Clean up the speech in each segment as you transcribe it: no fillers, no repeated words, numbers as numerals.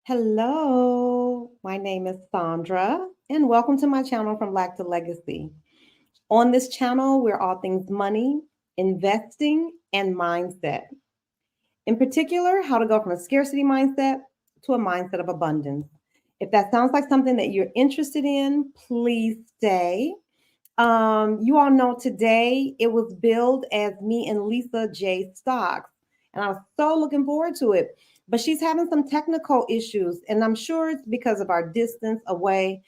Hello, my name is Sandra, and welcome to my channel From Lack to Legacy. On this channel, we're all things money, investing, and mindset. In particular, how to go from a scarcity mindset to a mindset of abundance. If that sounds like something that you're interested in, please stay. You all know today it was billed as me and Lisa J. Stocks, and I was so looking forward to it. But she's having some technical issues, and I'm sure it's because of our distance away.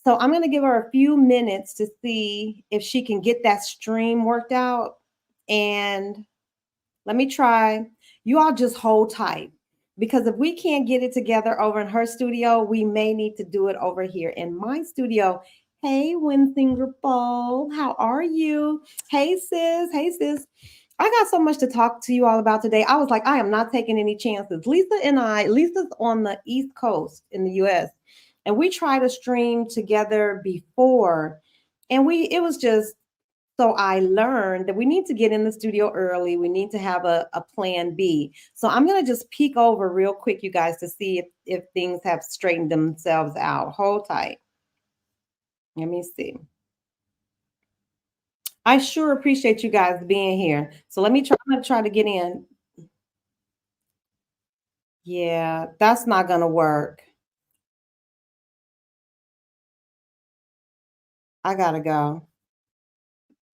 So I'm going to give her a few minutes to see if she can get that stream worked out. And let me try. You all just hold tight because if we can't get it together over in her studio, we may need to do it over here in my studio. Hey, Winsinger Bowl, how are you? Hey, sis. Hey, sis. I got so much to talk to you all about today. I was like, I am not taking any chances. Lisa's on the East Coast in the US, and we tried to stream together before, and it was just so I learned that we need to get in the studio early. We need to have a plan B. So I'm going to just peek over real quick, you guys, to see if things have straightened themselves out. Hold tight. Let me see. I sure appreciate you guys being here. So let me try. I'm going to try to get in. Yeah, that's not going to work. I got to go.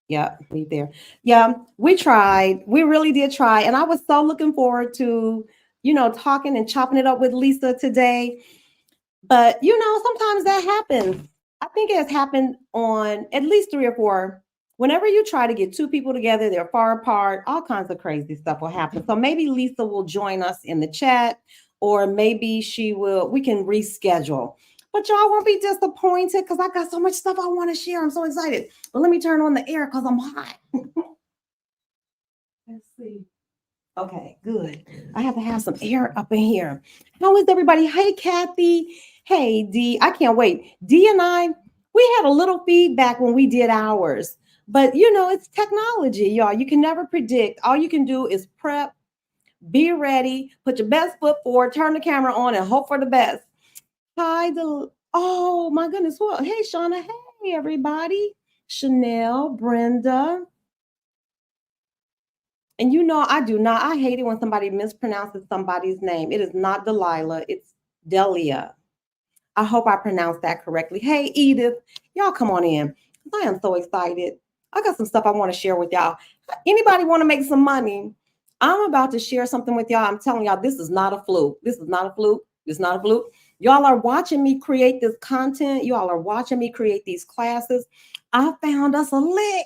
Yeah, leave there. Yeah, we tried. We really did try. And I was so looking forward to, talking and chopping it up with Lisa today. But sometimes that happens. I think it has happened on at least three or four. Whenever you try to get two people together, they're far apart, all kinds of crazy stuff will happen. So maybe Lisa will join us in the chat, or maybe we can reschedule. But y'all won't be disappointed because I got so much stuff I want to share. I'm so excited. But let me turn on the air because I'm hot. Let's see. Okay, good. I have to have some air up in here. How is everybody? Hey, Kathy. Hey, Dee. I can't wait. Dee and I, we had a little feedback when we did ours. But it's technology, y'all. You can never predict. All you can do is prep, be ready, put your best foot forward, turn the camera on, and hope for the best. Oh my goodness. Well, hey, Shauna. Hey, everybody. Chanel, Brenda. And I hate it when somebody mispronounces somebody's name. It is not Delilah, it's Delia. I hope I pronounced that correctly. Hey, Edith, y'all come on in. I am so excited. I got some stuff I want to share with y'all. Anybody want to make some money? I'm about to share something with y'all. I'm telling y'all, this is not a fluke. This is not a fluke. This is not a fluke. Y'all are watching me create this content. Y'all are watching me create these classes. I found us a lick.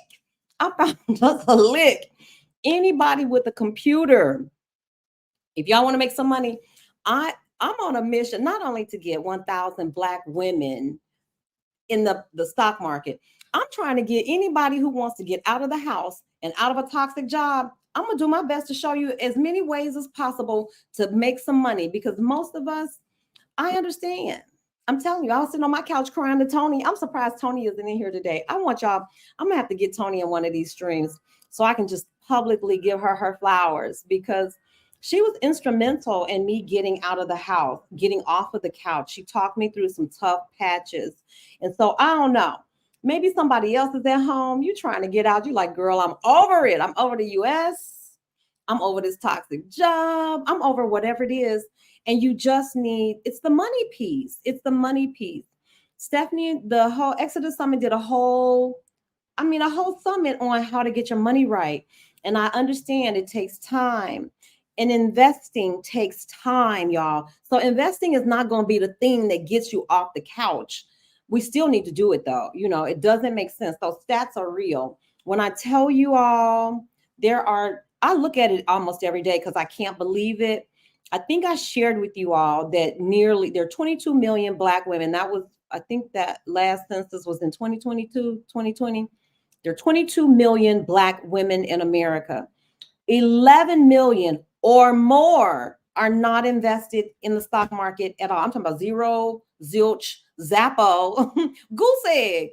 I found us a lick. Anybody with a computer, if y'all want to make some money, I'm on a mission not only to get 1,000 Black women in the stock market. I'm trying to get anybody who wants to get out of the house and out of a toxic job. I'm going to do my best to show you as many ways as possible to make some money because most of us, I understand. I'm telling you, I was sitting on my couch crying to Tony. I'm surprised Tony isn't in here today. I'm going to have to get Tony in one of these streams so I can just publicly give her flowers because she was instrumental in me getting out of the house, getting off of the couch. She talked me through some tough patches. And so I don't know. Maybe somebody else is at home. You trying to get out. You like, girl, I'm over it. I'm over the US. I'm over this toxic job. I'm over whatever it is. And you just it's the money piece. It's the money piece. Stephanie, the whole Exodus Summit did a whole summit on how to get your money right. And I understand it takes time. And investing takes time, y'all. So investing is not going to be the thing that gets you off the couch. We still need to do it though. It doesn't make sense. Those stats are real. When I tell you all, I look at it almost every day because I can't believe it. I think I shared with you all that there are 22 million Black women. I think that last census was in 2022, 2020. There are 22 million Black women in America. 11 million or more are not invested in the stock market at all. I'm talking about zero, zilch, zappo, goose egg.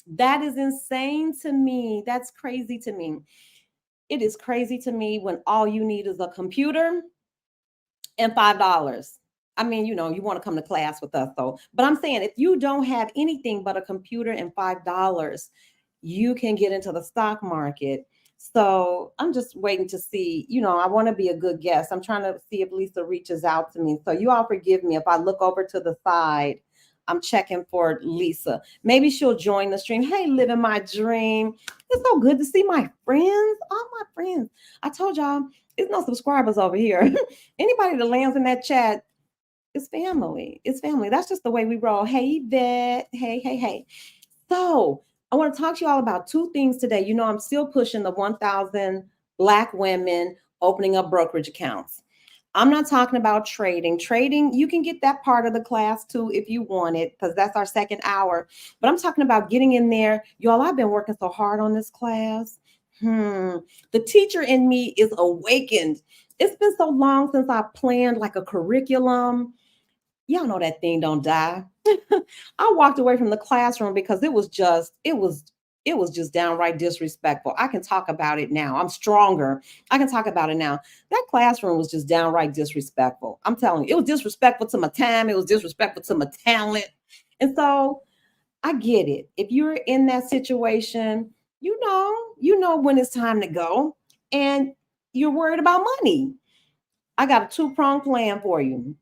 That is insane to me. That's crazy to me. It is crazy to me when all you need is a computer and $5. I mean, you want to come to class with us though. But I'm saying if you don't have anything but a computer and $5, you can get into the stock market. So I'm just waiting to see, I want to be a good guest. I'm trying to see if Lisa reaches out to me. So you all forgive me if I look over to the side. I'm checking for Lisa. Maybe she'll join the stream. Hey, living my dream. It's so good to see my friends. All my friends. I told y'all, there's no subscribers over here. Anybody that lands in that chat, it's family. It's family. That's just the way we roll. Hey, Vet. Hey, hey, hey. So I want to talk to you all about two things today. I'm still pushing the 1,000 Black women opening up brokerage accounts. I'm not talking about trading. Trading, you can get that part of the class too if you want it, because that's our second hour. But I'm talking about getting in there. Y'all, I've been working so hard on this class. The teacher in me is awakened. It's been so long since I planned like a curriculum. Y'all know that thing don't die. I walked away from the classroom because it was just downright disrespectful. I can talk about it now. I'm stronger. I can talk about it now. That classroom was just downright disrespectful. I'm telling you, it was disrespectful to my time. It was disrespectful to my talent. And so I get it. If you're in that situation, you know when it's time to go and you're worried about money. I got a two-pronged plan for you.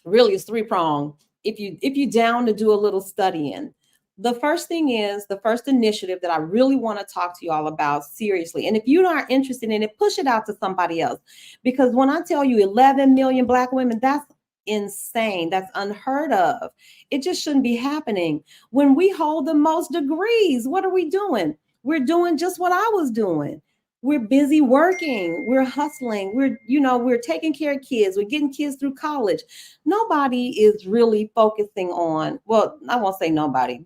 Really, it's three-pronged. If you down to do a little studying. The first thing is the first initiative that I really want to talk to you all about seriously. And if you aren't interested in it, push it out to somebody else. Because when I tell you 11 million Black women, that's insane. That's unheard of. It just shouldn't be happening. When we hold the most degrees, what are we doing? We're doing just what I was doing. We're busy working, we're hustling, we're taking care of kids, we're getting kids through college. Nobody is really focusing on, well, I won't say nobody.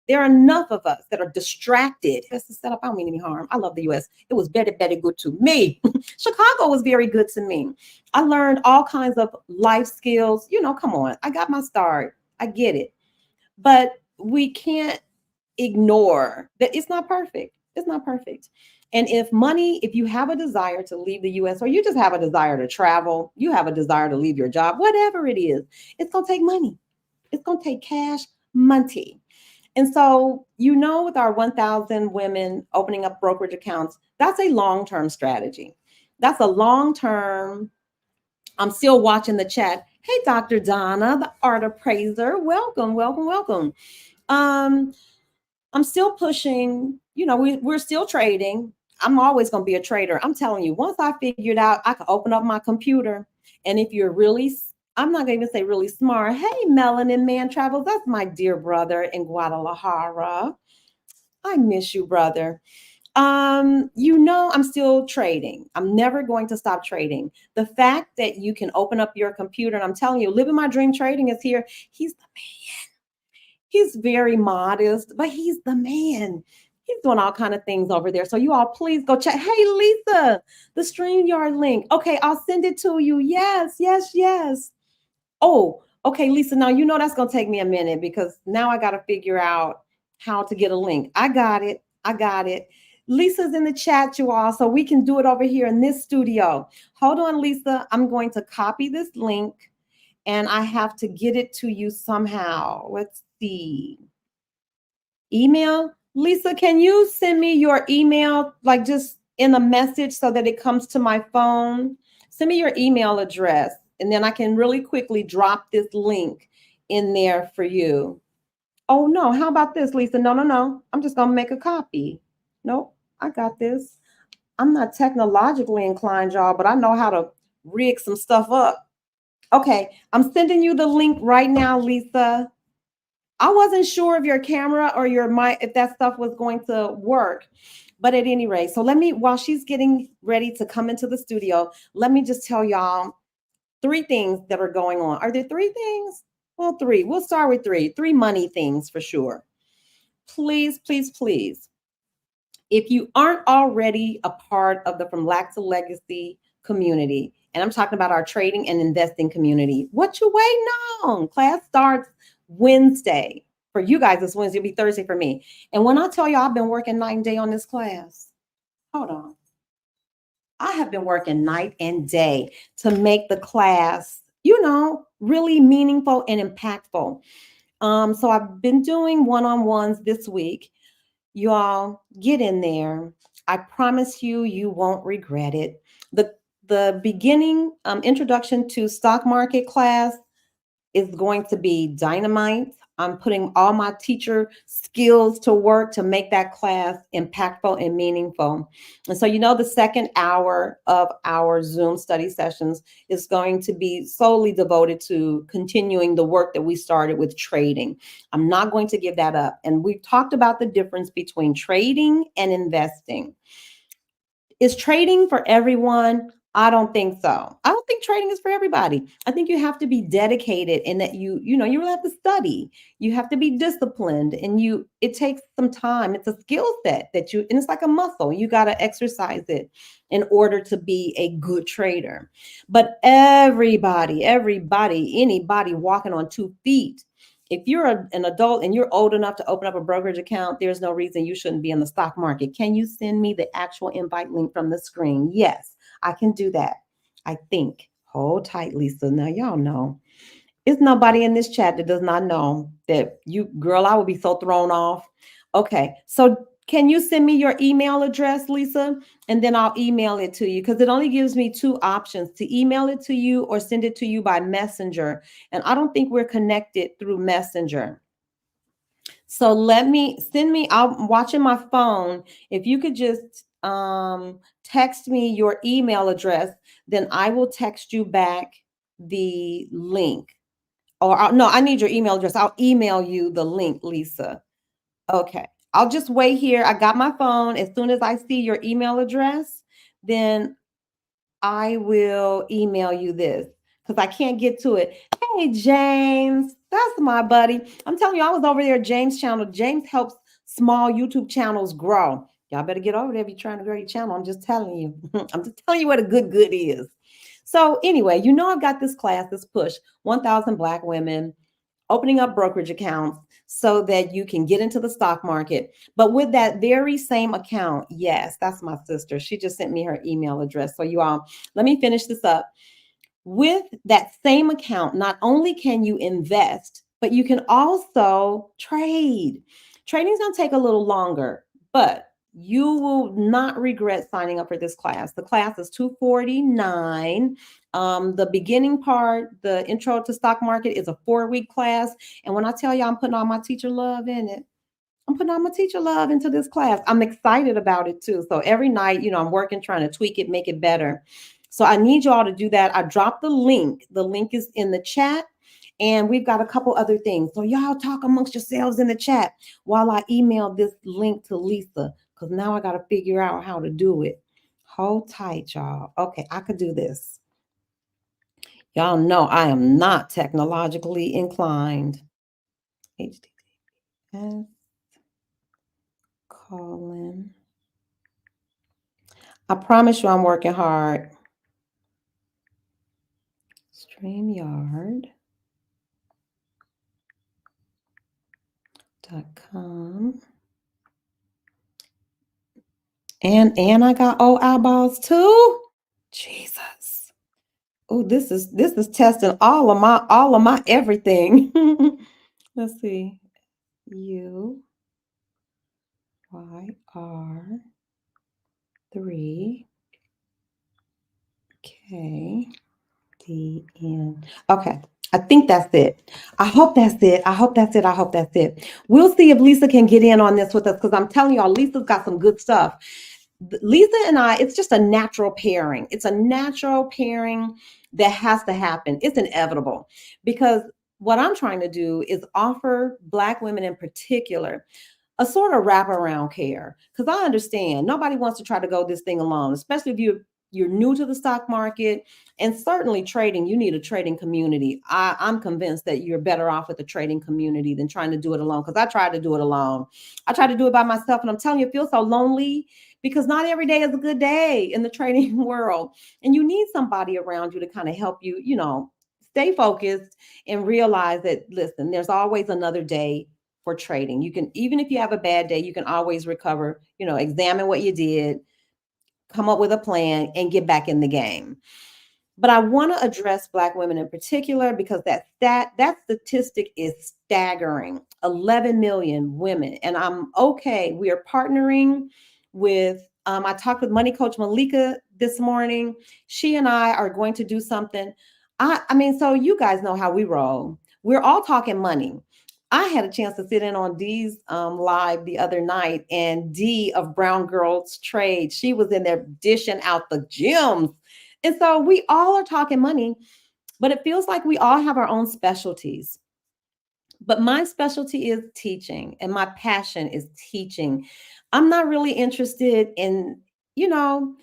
There are enough of us that are distracted. That's the setup. I don't mean any harm. I love the US. It was very, very good to me. Chicago was very good to me. I learned all kinds of life skills. Come on. I got my start. I get it. But we can't ignore that it's not perfect. It's not perfect. And if you have a desire to leave the US, or you just have a desire to travel, you have a desire to leave your job, whatever it is, it's going to take money. It's going to take cash money. And so, with our 1,000 women opening up brokerage accounts, that's a long-term strategy. That's a long-term. I'm still watching the chat. Hey, Dr. Donna, the art appraiser. Welcome, welcome, welcome. I'm still pushing, we're still trading. I'm always going to be a trader. I'm telling you, once I figured out I could open up my computer, and if you're really, I'm not going to even say really smart. Hey, Melanin Man Travels. That's my dear brother in Guadalajara. I miss you, brother. I'm still trading. I'm never going to stop trading. The fact that you can open up your computer, and I'm telling you, living my dream trading is here. He's the man. He's very modest, but he's the man. He's doing all kind of things over there. So you all please go check. Hey, Lisa, the StreamYard link. Okay, I'll send it to you. Yes, yes, yes. Oh, okay, Lisa. Now, that's going to take me a minute because now I got to figure out how to get a link. I got it. I got it. Lisa's in the chat, you all, so we can do it over here in this studio. Hold on, Lisa. I'm going to copy this link and I have to get it to you somehow. Let's see. Email. Lisa, can you send me your email, like just in a message so that it comes to my phone? Send me your email address, and then I can really quickly drop this link in there for you. Oh, no. How about this, Lisa? No, no, no. I'm just going to make a copy. Nope. I got this. I'm not technologically inclined, y'all, but I know how to rig some stuff up. Okay. I'm sending you the link right now, Lisa. I wasn't sure if your camera or your mic, if that stuff was going to work. But at any rate, so while she's getting ready to come into the studio, let me just tell y'all 3 things that are going on. Are there 3 things? Well, 3. We'll start with 3. 3 money things for sure. Please, please, please. If you aren't already a part of the From Lack to Legacy community, and I'm talking about our trading and investing community, what you waiting on? Class starts Wednesday. For you guys, it's Wednesday. It'll be Thursday for me. And when I tell you I've been working night and day on this class, hold on. I have been working night and day to make the class, you know, really meaningful and impactful. So I've been doing one-on-ones this week. You all get in there. I promise you, you won't regret it. The beginning introduction to stock market class is going to be dynamite. I'm putting all my teacher skills to work to make that class impactful and meaningful. And so, you know, the second hour of our Zoom study sessions is going to be solely devoted to continuing the work that we started with trading. I'm not going to give that up. And we've talked about the difference between trading and investing. Is trading for everyone? I don't think so. I don't think trading is for everybody. I think you have to be dedicated and that you know, you really have to study. You have to be disciplined and it takes some time. It's a skill set and it's like a muscle. You got to exercise it in order to be a good trader. But anybody walking on 2 feet, if you're an adult and you're old enough to open up a brokerage account, there's no reason you shouldn't be in the stock market. Can you send me the actual invite link from the screen? Yes, I can do that. I think. Hold tight, Lisa. Now, y'all know. There's nobody in this chat that does not know that girl, I would be so thrown off. Okay, so can you send me your email address, Lisa? And then I'll email it to you because it only gives me 2 options to email it to you or send it to you by Messenger. And I don't think we're connected through Messenger. So I'm watching my phone. If you could just text me your email address, then I will text you back the link. No, I need your email address. I'll email you the link, Lisa. Okay. I'll just wait here. I got my phone. As soon as I see your email address, then I will email you this because I can't get to it. Hey, James, that's my buddy. I'm telling you, I was over there at James' channel. James helps small YouTube channels grow. Y'all better get over there if you're trying to grow your channel. I'm just telling you. I'm just telling you what a good is. So anyway, you know I've got this class, this push, 1,000 Black women opening up brokerage accounts so that you can get into the stock market. But with that very same account, yes, that's my sister. She just sent me her email address. So you all, let me finish this up. With that same account, not only can you invest, but you can also trade. Trading's going to take a little longer, but you will not regret signing up for this class. The class is $249. The beginning part, the intro to stock market, is a 4-week class. And when I tell you I'm putting all my teacher love in it, I'm putting all my teacher love into this class. I'm excited about it too. So every night, you know, I'm working, trying to tweak it, make it better. So I need you all to do that. I dropped the link. The link is in the chat. And we've got a couple other things. So y'all talk amongst yourselves in the chat while I email this link to Lisa, because now I got to figure out how to do it. Hold tight, y'all. Okay, I could do this. Y'all know I am not technologically inclined. HTTPS colon. I promise you I'm working hard. StreamYard.com. And I got old eyeballs too. Jesus. Oh, this is testing all of my everything. Let's see. UYR3 KDN. Okay. I think that's it. I hope that's it. I hope that's it. I hope that's it. We'll see if Lisa can get in on this with us because I'm telling y'all, Lisa's got some good stuff. Lisa and I, it's just a natural pairing. It's a natural pairing that has to happen. It's inevitable because what I'm trying to do is offer Black women in particular a sort of wraparound care, because I understand nobody wants to try to go this thing alone, especially if you're new to the stock market, and certainly trading, you need a trading community. I'm convinced that you're better off with a trading community than trying to do it alone, because I tried to do it alone. I tried to do it by myself, and I'm telling you, it feels so lonely because not every day is a good day in the trading world, and you need somebody around you to kind of help you, you know, stay focused and realize that, listen, there's always another day for trading. You can, even if you have a bad day, you can always recover, you know, examine what you did, come up with a plan, and get back in the game. But I want to address Black women in particular because that statistic is staggering. 11 million women. And I'm okay. We are partnering with, I talked with Money Coach Malika this morning. She and I are going to do something. I mean, so you guys know how we roll. We're all talking money. I had a chance to sit in on Dee's live the other night, and Dee of Brown Girls Trade, she was in there dishing out the gems. And so we all are talking money, but it feels like we all have our own specialties. But my specialty is teaching, and my passion is teaching. I'm not really interested in, you know,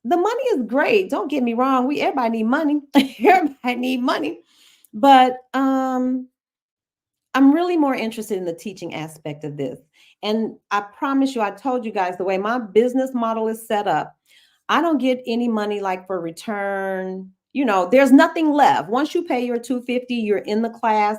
the money is great. Don't get me wrong. Everybody need money. Everybody need money. But I'm really more interested in the teaching aspect of this. And I promise you, I told you guys the way my business model is set up, I don't get any money like for return. There's nothing left. Once you pay your 250, you're in the class.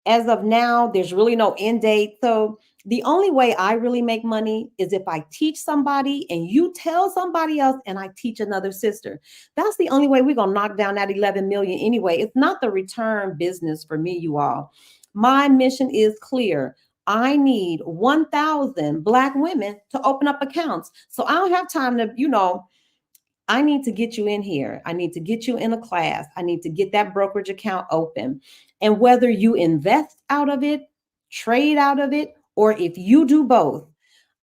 As of now, there's really no end date. So the only way I really make money is if I teach somebody and you tell somebody else and I teach another sister. That's the only way we're going to knock down that 11 million anyway. It's not the return business for me, you all. My mission is clear. I need 1,000 Black women to open up accounts. So I don't have time to, I need to get you in here. I need to get you in a class. I need to get that brokerage account open. And whether you invest out of it, trade out of it, or if you do both,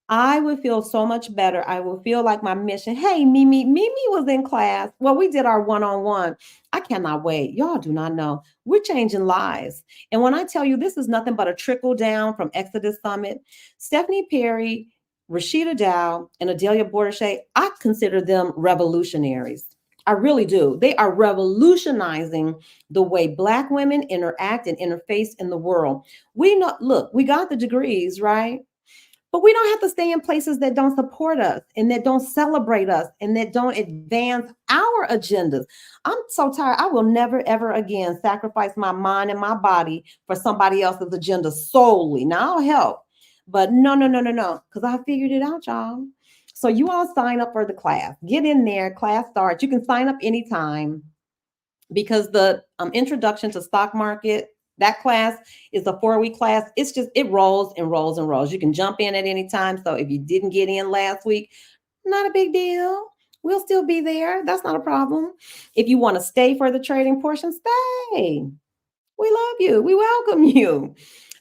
I would feel so much better. I will feel like my mission. Hey, Mimi was in class. Well, we did our one-on-one. I cannot wait. Y'all do not know. We're changing lives. And when I tell you this is nothing but a trickle down from Exodus Summit, Stephanie Perry, Rashida Dow, and Adelia Bordachet, I consider them revolutionaries. I really do. They are revolutionizing the way Black women interact and interface in the world. Look, we got the degrees, right? But we don't have to stay in places that don't support us and that don't celebrate us and that don't advance our agendas. I'm so tired. I will never, ever again sacrifice my mind and my body for somebody else's agenda solely. Now I'll help, but no, because I figured it out, y'all. So you all sign up for the class. Get in there. Class starts. You can sign up anytime because the introduction to stock market, that class is a 4-week class. It rolls and rolls and rolls. You can jump in at any time. So if you didn't get in last week, not a big deal. We'll still be there. That's not a problem. If you want to stay for the trading portion, stay. We love you. We welcome you.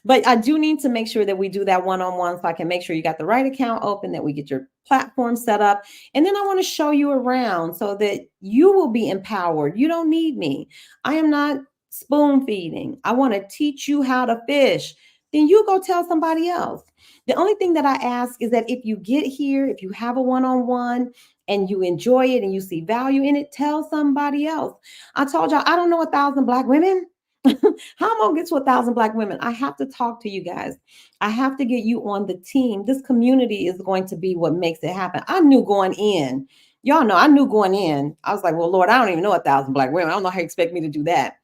But I do need to make sure that we do that one-on-one so I can make sure you got the right account open, that we get your platform set up. And then I want to show you around so that you will be empowered. You don't need me. I am not spoon feeding. I want to teach you how to fish. Then you go tell somebody else. The only thing that I ask is that if you get here, if you have a one-on-one and you enjoy it and you see value in it, tell somebody else. I told y'all, I don't know 1,000 Black women. How am I gonna get to 1,000 Black women? I have to talk to you guys. I have to get you on the team. This community is going to be what makes it happen. I knew going in, y'all know, I knew going in. I was like, well, Lord, I don't even know 1,000 Black women. I don't know how you expect me to do that.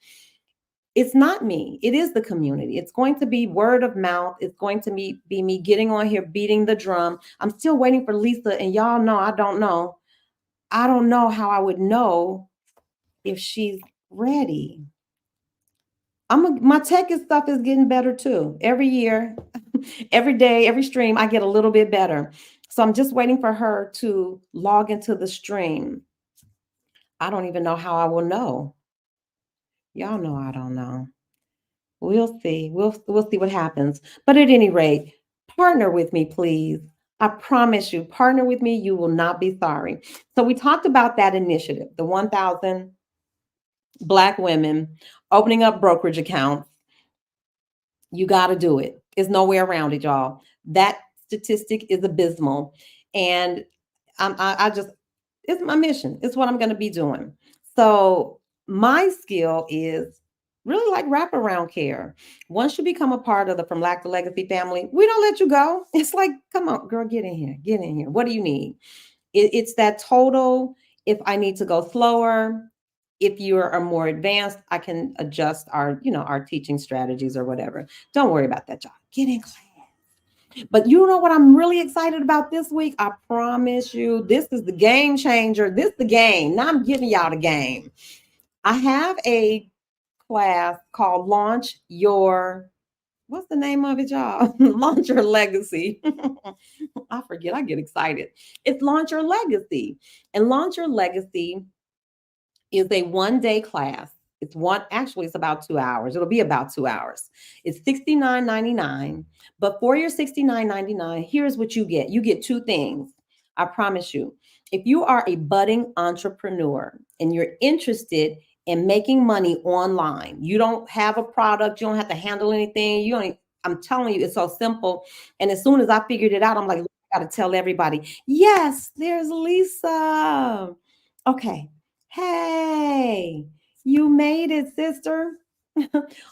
It's not me. It is the community. It's going to be word of mouth. It's going to be me getting on here, beating the drum. I'm still waiting for Lisa, and y'all know I don't know. I don't know how I would know if she's ready. My tech and stuff is getting better too. Every year, every day, every stream, I get a little bit better. So I'm just waiting for her to log into the stream. I don't even know how I will know. Y'all know I don't know. We'll see. We'll see what happens. But at any rate, partner with me, please. I promise you, partner with me. You will not be sorry. So we talked about that initiative, the 1,000 Black women opening up brokerage accounts. You got to do it. There's no way around it, y'all. That statistic is abysmal. And it's my mission. It's what I'm going to be doing. So my skill is really like wraparound care. Once you become a part of the From Lack to Legacy family, we don't let you go. It's like, come on, girl, get in here. Get in here. What do you need? It's that total. If I need to go slower, if you are more advanced, I can adjust our teaching strategies or whatever. Don't worry about that, y'all. Get in class. But you know what I'm really excited about this week? I promise you, this is the game changer. This is the game. Now I'm giving y'all the game. I have a class called Launch Your, what's the name of it, y'all? Launch Your Legacy. I forget, I get excited. It's Launch Your Legacy. And Launch Your Legacy is a 1 day class. Actually, it's about 2 hours. It'll be about 2 hours. It's $69.99. But for your $69.99, here's what you get. You get two things. I promise you. If you are a budding entrepreneur and you're interested in making money online, you don't have a product, you don't have to handle anything. I'm telling you, it's so simple. And as soon as I figured it out, I'm like, I gotta tell everybody, yes, there's Lisa. Okay. Hey, you made it, sister.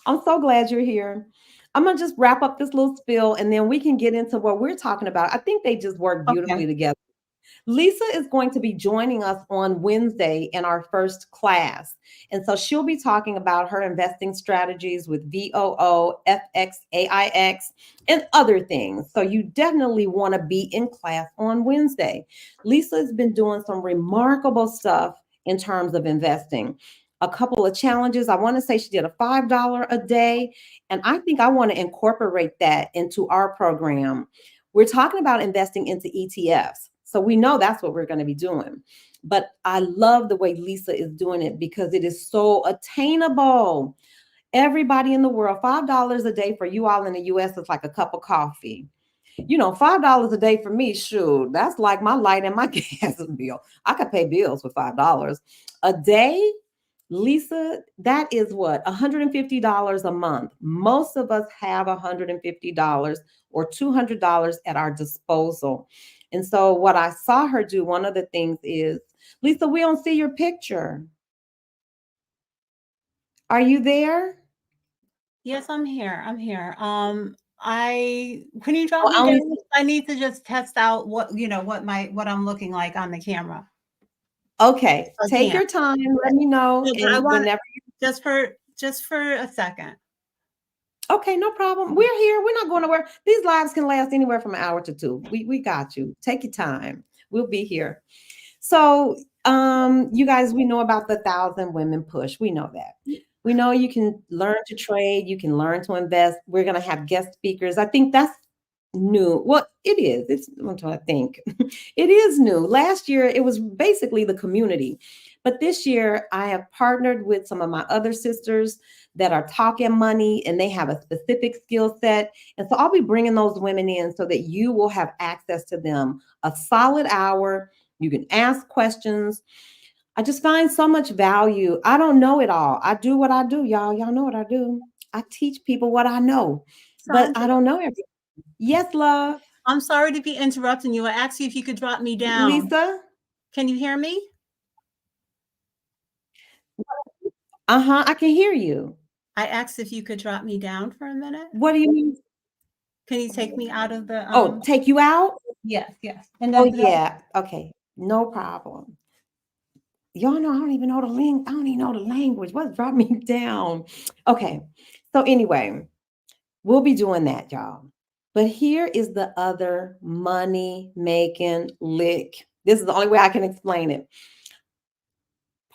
I'm so glad you're here. I'm going to just wrap up this little spiel and then we can get into what we're talking about. I think they just work Okay. beautifully together. Lisa is going to be joining us on Wednesday in our first class. And so she'll be talking about her investing strategies with VOO, FX, AIX, and other things. So you definitely want to be in class on Wednesday. Lisa has been doing some remarkable stuff in terms of investing. A couple of challenges. I want to say she did a $5 a day. And I think I want to incorporate that into our program. We're talking about investing into ETFs. So we know that's what we're going to be doing. But I love the way Lisa is doing it because it is so attainable. Everybody in the world, $5 a day for you all in the US is like a cup of coffee. $5 a day for me, shoot, that's like my light and my gas bill. I could pay bills for $5 a day. Lisa, that is what, $150 a month. Most of us have $150 or $200 at our disposal. And so, what I saw her do, one of the things is, Lisa, we don't see your picture. Are you there? Yes, I'm here. I'm here. I Can you drop Oh, me I only down? I need to just test out what I'm looking like on the camera. okay. I Take can't. your time. Let me know, No, but I and want whenever. just for a second. Okay, no problem. We're here. We're not going nowhere. These lives can last anywhere from an hour to two. We got you. Take your time. We'll be here. So, you guys, we know about the 1,000 women push. We know that. We know you can learn to trade, you can learn to invest. We're going to have guest speakers. I think that's new. Well, it is. It's what I think. It is new. Last year, it was basically the community. But this year, I have partnered with some of my other sisters that are talking money and they have a specific skill set. And so I'll be bringing those women in so that you will have access to them a solid hour. You can ask questions. I just find so much value. I don't know it all. I do what I do, y'all. Y'all know what I do. I teach people what I know, but I Sandra, don't know everything. Yes, love. I'm sorry to be interrupting you. I asked you if you could drop me down. Lisa? Can you hear me? Uh-huh. I can hear you. I asked if you could drop me down for a minute. What do you mean? Can you take me out of the Oh, take you out? Yes, yes. And Oh, then yeah. Okay. No problem. Y'all know I don't even know the link. I don't even know the language. What brought me down? Okay. So anyway, we'll be doing that, y'all. But here is the other money making lick. This is the only way I can explain it.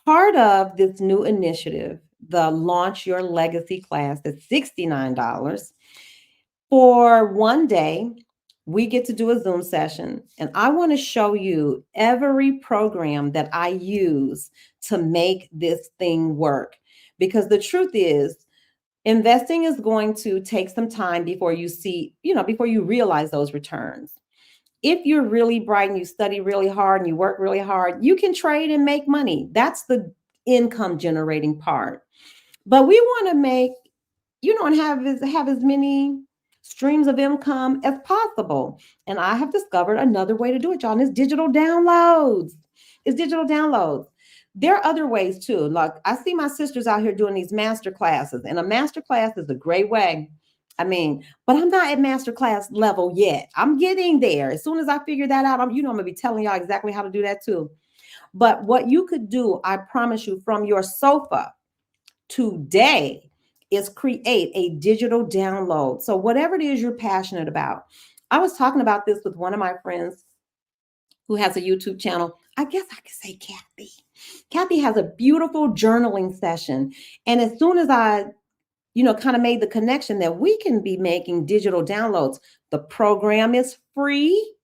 Part of this new initiative, the Launch Your Legacy class, that's $69. For 1 day, we get to do a Zoom session, and I want to show you every program that I use to make this thing work. Because the truth is, investing is going to take some time before you see, before you realize those returns. If you're really bright and you study really hard and you work really hard, you can trade and make money. That's the income generating part. But we want to make, and have as many streams of income as possible. And I have discovered another way to do it, y'all. And it's digital downloads. It's digital downloads. There are other ways too. Like I see my sisters out here doing these master classes, and a master class is a great way. But I'm not at master class level yet. I'm getting there. As soon as I figure that out, I'm gonna be telling y'all exactly how to do that too. But what you could do, I promise you, from your sofa today is create a digital download. So whatever it is you're passionate about, I was talking about this with one of my friends who has a YouTube channel. I guess I could say Kathy. Kathy has a beautiful journaling session. And as soon as I, kind of made the connection that we can be making digital downloads, the program is free.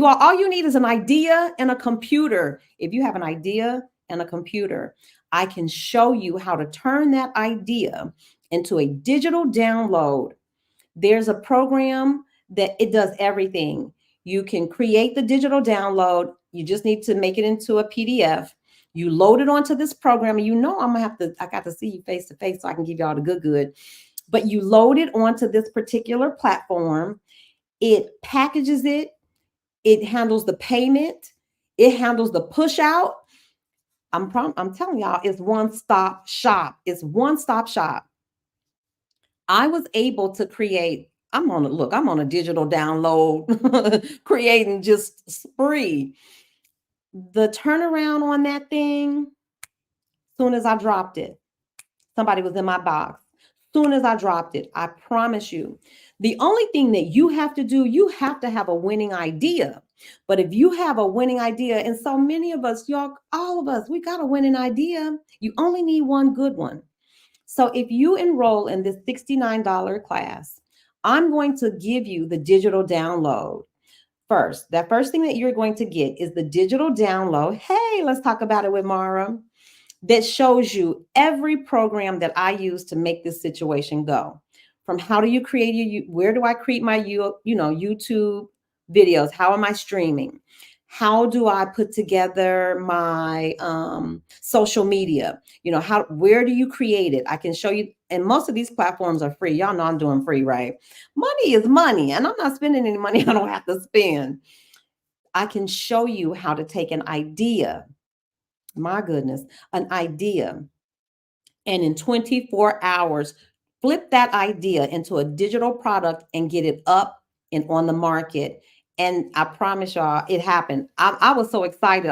All you need is an idea and a computer. If you have an idea and a computer, I can show you how to turn that idea into a digital download. There's a program that it does everything. You can create the digital download. You just need to make it into a PDF. You load it onto this program, and I got to see you face to face so I can give you all the good. But you load it onto this particular platform. It packages it. It handles the payment. It handles the push out. I'm telling y'all, it's one-stop shop. It's one-stop shop. I was able to create, I'm on a digital download, creating just spree. The turnaround on that thing, soon as I dropped it, somebody was in my box. Soon as I dropped it, I promise you, the only thing that you have to do, you have to have a winning idea. But if you have a winning idea, and so many of us, all of us, we got a winning idea. You only need one good one. So if you enroll in this $69 class, I'm going to give you the digital download first. That first thing that you're going to get is the digital download. Hey, let's talk about it with Mara. That shows you every program that I use to make this situation go. From how do you create where do I create my YouTube videos? How am I streaming? How do I put together my social media? Where do you create it? I can show you, and most of these platforms are free. Y'all know I'm doing free, right? Money is money, and I'm not spending any money I don't have to spend. I can show you how to take an idea, my goodness, an idea, and in 24 hours, flip that idea into a digital product and get it up and on the market. And I promise y'all, it happened. I was so excited.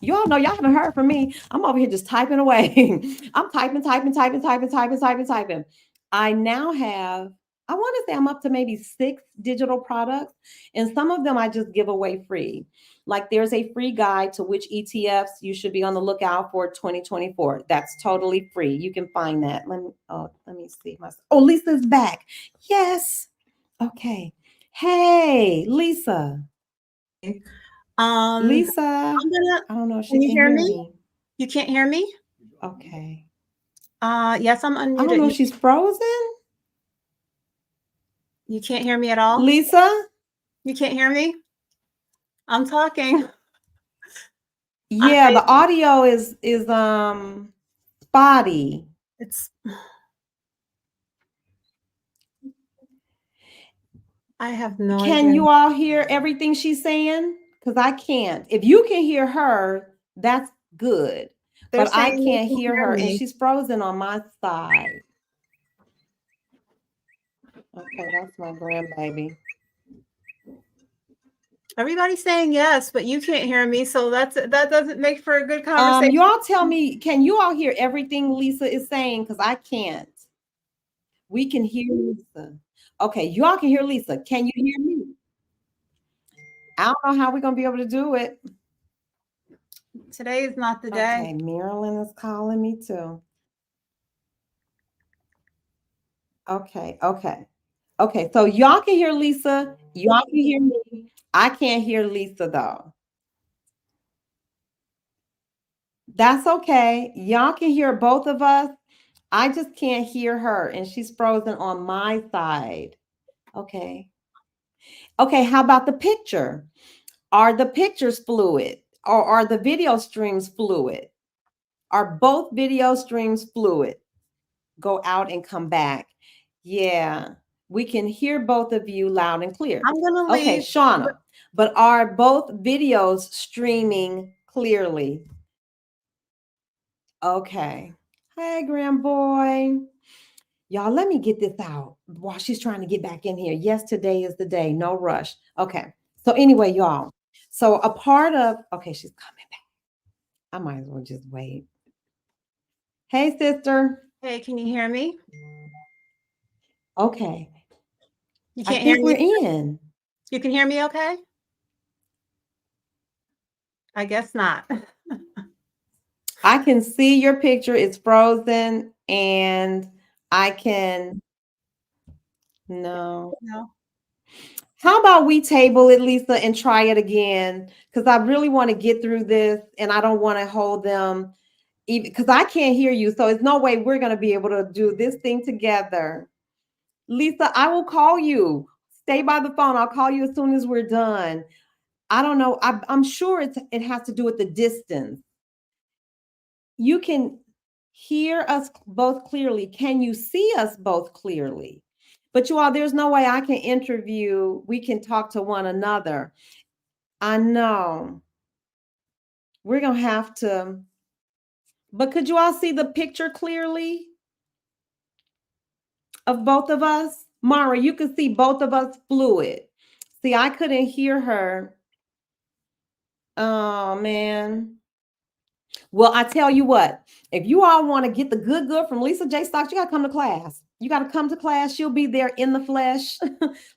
Y'all know, y'all haven't heard from me. I'm over here just typing away. I'm typing. I now have, I want to say I'm up to maybe 6 digital products, and some of them I just give away free. Like there's a free guide to which ETFs you should be on the lookout for 2024. That's totally free. You can find that. Let me see. Lisa's back. Yes. Okay. Hey, Lisa. Lisa. I don't know if she can hear me. You can't hear me? Okay. Yes, I'm unmuted. I don't know if she's frozen. You can't hear me at all? Lisa? You can't hear me? I'm talking. Yeah, the audio is spotty. I have no idea. Can you all hear everything she's saying? Because I can't. If you can hear her, that's good. But I can't hear her, and she's frozen on my side. Okay, that's my grandbaby. Everybody's saying yes, but you can't hear me, so that doesn't make for a good conversation. You all tell me, can you all hear everything Lisa is saying? Because I can't. We can hear Lisa. Okay, you all can hear Lisa. Can you hear me? I don't know how we're going to be able to do it. Today is not the day. Okay, Marilyn is calling me too. Okay, so y'all can hear Lisa. Y'all can hear me. I can't hear Lisa though. That's okay. Y'all can hear both of us. I just can't hear her, and she's frozen on my side. Okay, how about the picture? Are the pictures fluid, or are the video streams fluid? Are both video streams fluid? Go out and come back. Yeah, we can hear both of you loud and clear. I'm gonna leave. Okay, Shauna, but are both videos streaming clearly? Okay. Hey, grand boy. Y'all, let me get this out while she's trying to get back in here. Yes, today is the day. No rush. Okay. So anyway, y'all. So a part of, okay, she's coming back. I might as well just wait. Hey, sister. Hey, can you hear me? Okay. You can't hear me? We're in. You can hear me okay? I guess not. I can see your picture. It's frozen and I can, no. No. How about we table it, Lisa, and try it again? Because I really want to get through this and I don't want to hold them even because I can't hear you. So it's no way we're going to be able to do this thing together. Lisa, I will call you. Stay by the phone. I'll call you as soon as we're done. I don't know. I'm sure it has to do with the distance. You can hear us both clearly. Can you see us both clearly? But you all, there's no way I can interview. We can talk to one another. I know. We're going to have to. But could you all see the picture clearly of both of us? Mara, you could see both of us fluid. See, I couldn't hear her. Oh, man. Well, I tell you what, if you all want to get the good from Lisa J. Stocks, you got to come to class. You got to come to class. She'll be there in the flesh.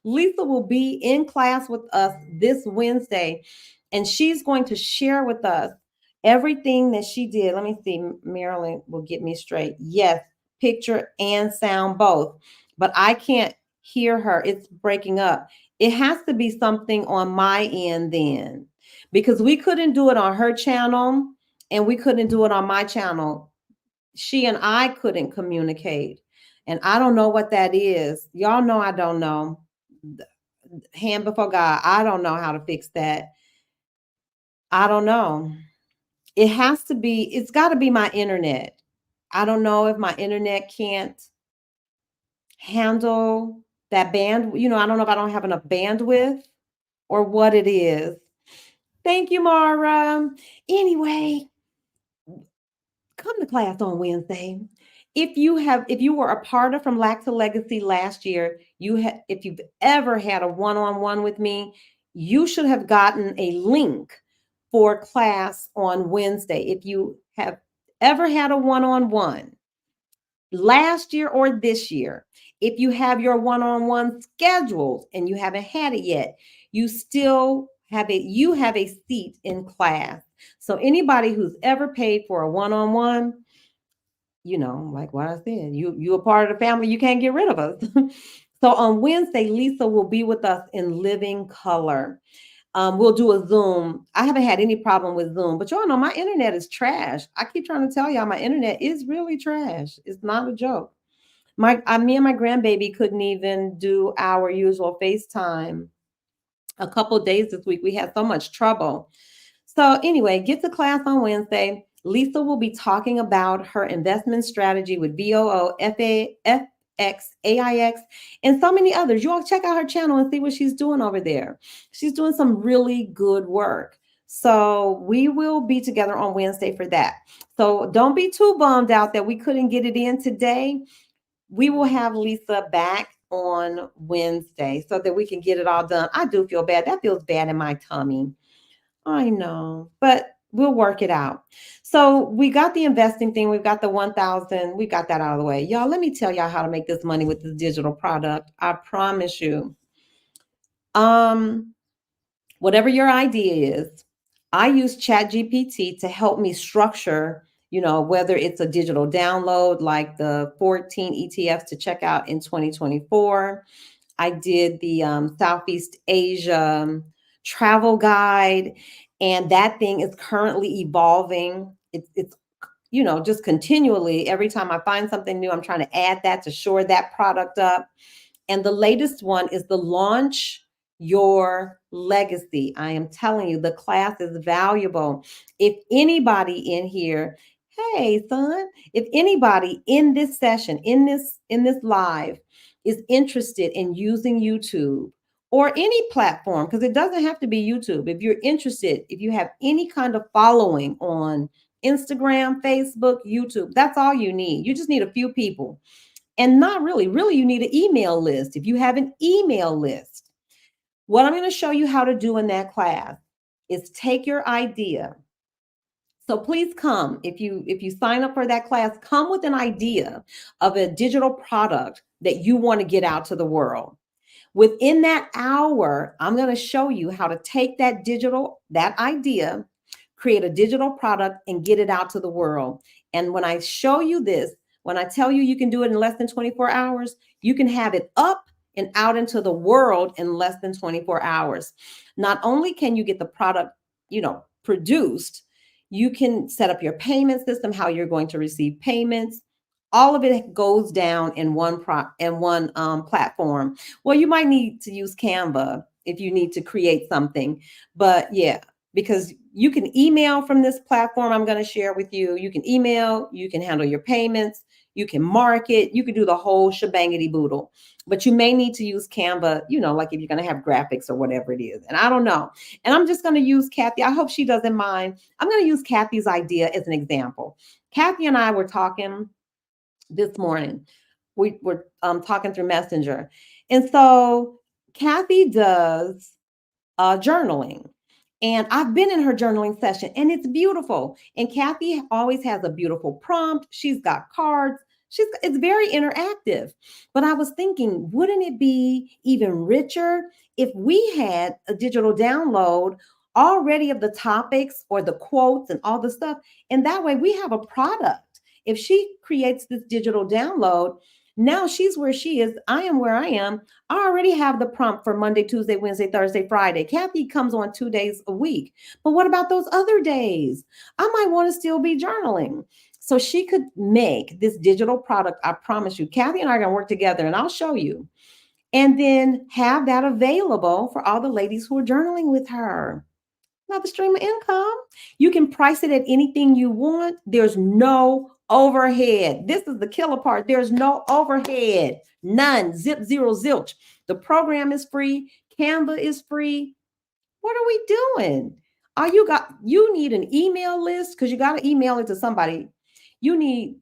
Lisa will be in class with us this Wednesday, and she's going to share with us everything that she did. Let me see. Marilyn will get me straight. Yes, picture and sound both, but I can't hear her. It's breaking up. It has to be something on my end then, because we couldn't do it on her channel and we couldn't do it on my channel. She and I couldn't communicate. And I don't know what that is. Y'all know I don't know. Hand before God, I don't know how to fix that. I don't know. It has to be, it's got to be my internet. I don't know if my internet can't handle that band. You know, I don't know if I don't have enough bandwidth or what it is. Thank you, Mara. Anyway, come to class on Wednesday. If you were a part of From Lack to Legacy last year, if you've ever had a one-on-one with me, you should have gotten a link for class on Wednesday. If you have ever had a one-on-one last year or this year, if you have your one-on-one scheduled and you haven't had it yet, you have a seat in class. So anybody who's ever paid for a one-on-one, you know, like what I said, you a part of the family, you can't get rid of us. So on Wednesday, Lisa will be with us in living color. We'll do a Zoom. I haven't had any problem with Zoom, but y'all know my internet is trash. I keep trying to tell y'all my internet is really trash. It's not a joke. Me and my grandbaby couldn't even do our usual FaceTime a couple days this week. We had so much trouble. So anyway, get to class on Wednesday. Lisa will be talking about her investment strategy with VOO, FX, AIX, and so many others. You all check out her channel and see what she's doing over there. She's doing some really good work. So we will be together on Wednesday for that. So don't be too bummed out that we couldn't get it in today. We will have Lisa back on Wednesday so that we can get it all done. I do feel bad. That feels bad in my tummy. I know, but we'll work it out. So we got the investing thing. We've got the 1,000. We got that out of the way. Y'all, let me tell y'all how to make this money with this digital product. I promise you. Whatever your idea is, I use ChatGPT to help me structure, you know, whether it's a digital download like the 14 ETFs to check out in 2024. I did the Southeast Asia travel guide, and that thing is currently evolving. It's you know, just continually, every time I find something new, I'm trying to add that to shore that product up. And the latest one is the Launch Your Legacy. I am telling you, the class is valuable. If anybody in here, hey son, if anybody in this session, in this live is interested in using YouTube or any platform, because it doesn't have to be YouTube. If you're interested, if you have any kind of following on Instagram, Facebook, YouTube, that's all you need. You just need a few people. And not really, you need an email list. If you have an email list, what I'm going to show you how to do in that class is take your idea. So please come. If you sign up for that class, come with an idea of a digital product that you want to get out to the world. Within that hour, I'm going to show you how to take that idea, create a digital product, and get it out to the world. And when I show you this, when I tell you you can do it in less than 24 hours, you can have it up and out into the world in less than 24 hours. Not only can you get the product, produced, you can set up your payment system, how you're going to receive payments. All of it goes down in one platform. Well, you might need to use Canva if you need to create something, but yeah, because you can email from this platform I'm going to share with you. You can email, you can handle your payments, you can market, you can do the whole shebangity boodle. But you may need to use Canva, like if you're going to have graphics or whatever it is. And I don't know. And I'm just going to use Kathy. I hope she doesn't mind. I'm going to use Kathy's idea as an example. Kathy and I were talking this morning. We were talking through Messenger. And so Kathy does journaling. And I've been in her journaling session and it's beautiful. And Kathy always has a beautiful prompt. She's got cards. It's very interactive. But I was thinking, wouldn't it be even richer if we had a digital download already of the topics or the quotes and all the stuff? And that way we have a product. If she creates this digital download, now she's where she is. I am where I am. I already have the prompt for Monday, Tuesday, Wednesday, Thursday, Friday. Kathy comes on 2 days a week. But what about those other days? I might want to still be journaling. So she could make this digital product. I promise you, Kathy and I are going to work together and I'll show you. And then have that available for all the ladies who are journaling with her. Another stream of income. You can price it at anything you want. There's no overhead. This is the killer part. There's no overhead. None. Zip, zero, zilch. The program is free. Canva is free. What are we doing? You need an email list because you got to email it to somebody. You need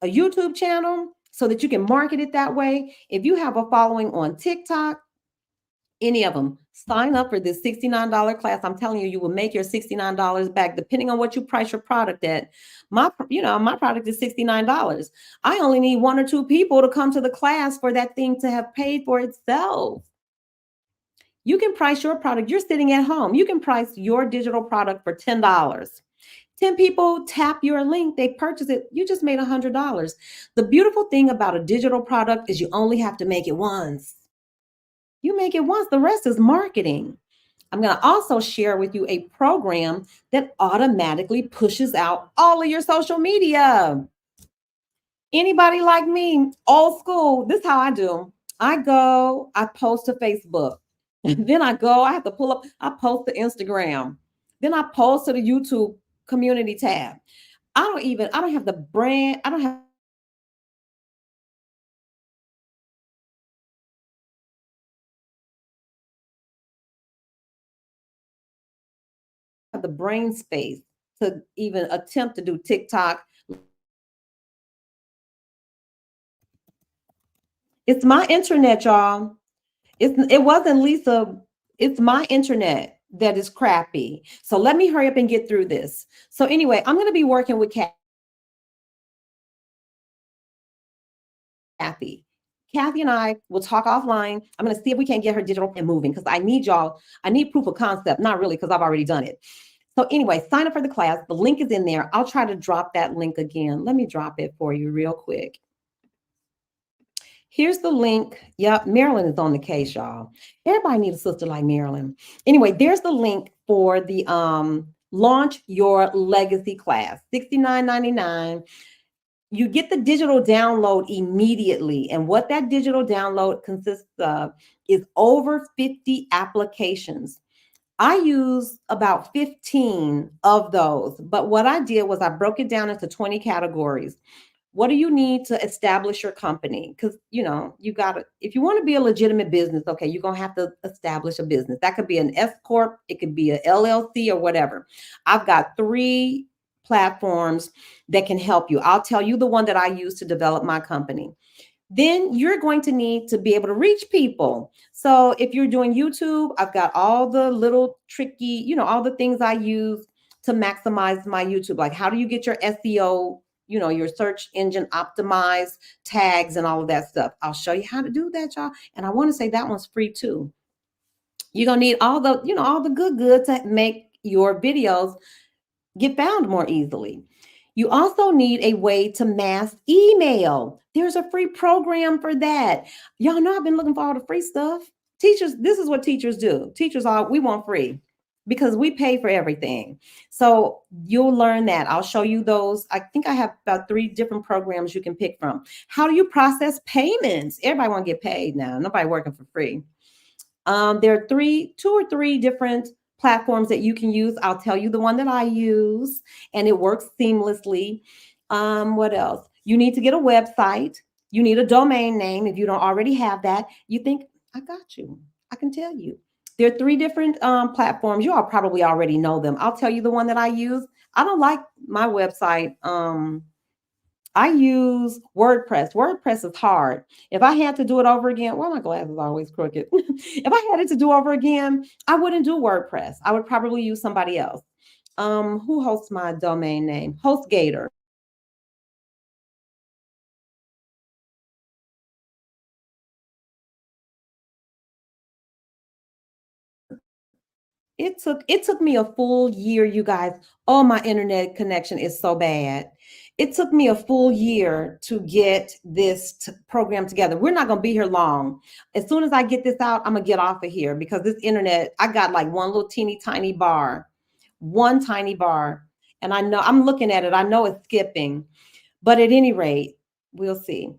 a YouTube channel so that you can market it that way. If you have a following on TikTok, any of them, sign up for this $69 class. I'm telling you, you will make your $69 back depending on what you price your product at. My product is $69. I only need 1 or 2 people to come to the class for that thing to have paid for itself. You can price your product. You're sitting at home. You can price your digital product for $10. 10 people tap your link, they purchase it, you just made $100. The beautiful thing about a digital product is you only have to make it once. You make it once, the rest is marketing. I'm going to also share with you a program that automatically pushes out all of your social media. Anybody like me, old school, this is how I do. I post to Facebook. Then I have to I post to Instagram. Then I post to the YouTube community tab. I don't have the brand. I don't have the brain space to even attempt to do TikTok. It's my internet, y'all. It wasn't Lisa. It's my internet that is crappy. So let me hurry up and get through this. So anyway, I'm going to be working with Kathy. Kathy and I will talk offline. I'm going to see if we can get her digital and moving because I need proof of concept. Not really because I've already done it. So anyway, sign up for the class. The link is in there. I'll try to drop that link again. Let me drop it for you real quick. Here's the link. Yep, Marilyn is on the case, y'all. Everybody needs a sister like Marilyn. Anyway, there's the link for the Launch Your Legacy class, $69.99. You get the digital download immediately. And what that digital download consists of is over 50 applications. I use about 15 of those. But what I did was I broke it down into 20 categories. What do you need to establish your company? Because, if you want to be a legitimate business, okay, you're going to have to establish a business. That could be an S Corp. It could be a LLC or whatever. I've got 3 platforms that can help you. I'll tell you the one that I use to develop my company. Then you're going to need to be able to reach people. So if you're doing YouTube, I've got all the little tricky, all the things I use to maximize my YouTube. Like, how do you get your SEO your search engine optimized tags and all of that stuff. I'll show you how to do that, y'all. And I want to say that one's free too. You're gonna need all the good to make your videos get found more easily. You also need a way to mass email. There's a free program for that. Y'all know I've been looking for all the free stuff. Teachers, this is what teachers do. We want free because we pay for everything. So you'll learn that. I'll show you those. I think I have about 3 different programs you can pick from. How do you process payments? Everybody want to get paid now. Nobody working for free. There are 2 or 3 different platforms that you can use. I'll tell you the one that I use, and it works seamlessly. What else? You need to get a website. You need a domain name. If you don't already have that, you think, I got you. I can tell you. There are 3 different platforms. You all probably already know them. I'll tell you the one that I use. I don't like my website. I use WordPress. WordPress is hard. If I had to do it over again, well, my glasses are always crooked. If I had it to do over again, I wouldn't do WordPress. I would probably use somebody else. Who hosts my domain name? HostGator. It took me a full year, you guys. Oh, my internet connection is so bad. It took me a full year to get this program together. We're not going to be here long. As soon as I get this out, I'm going to get off of here because this internet, I got like one little teeny tiny bar, one tiny bar. And I know I'm looking at it. I know it's skipping, but at any rate, we'll see.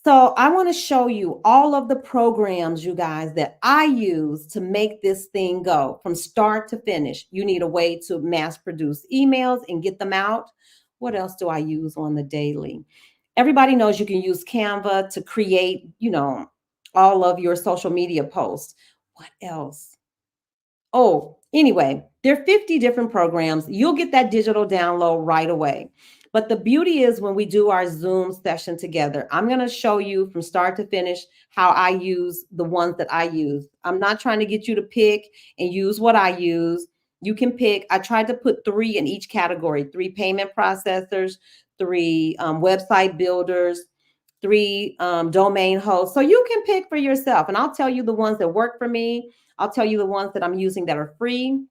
So I want to show you all of the programs, you guys, that I use to make this thing go from start to finish. You need a way to mass produce emails and get them out. What else do I use on the daily? Everybody knows you can use Canva to create, all of your social media posts. What else? Oh, anyway, there are 50 different programs. You'll get that digital download right away. But the beauty is when we do our Zoom session together, I'm going to show you from start to finish how I use the ones that I use. I'm not trying to get you to pick and use what I use. You can pick. I tried to put 3 in each category: 3 payment processors, 3 website builders, 3 domain hosts. So you can pick for yourself. And I'll tell you the ones that work for me. I'll tell you the ones that I'm using that are free.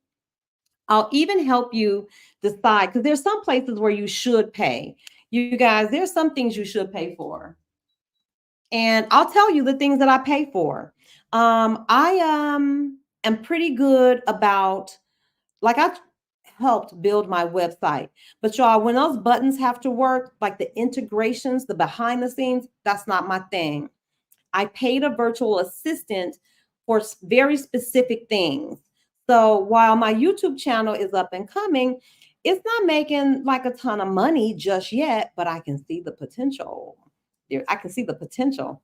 I'll even help you decide, because there's some places where you should pay. You guys, there's some things you should pay for. And I'll tell you the things that I pay for. I am pretty good about, like, I helped build my website. But y'all, when those buttons have to work, like the integrations, the behind the scenes, that's not my thing. I paid a virtual assistant for very specific things. So while my YouTube channel is up and coming, it's not making like a ton of money just yet, but I can see the potential. I can see the potential.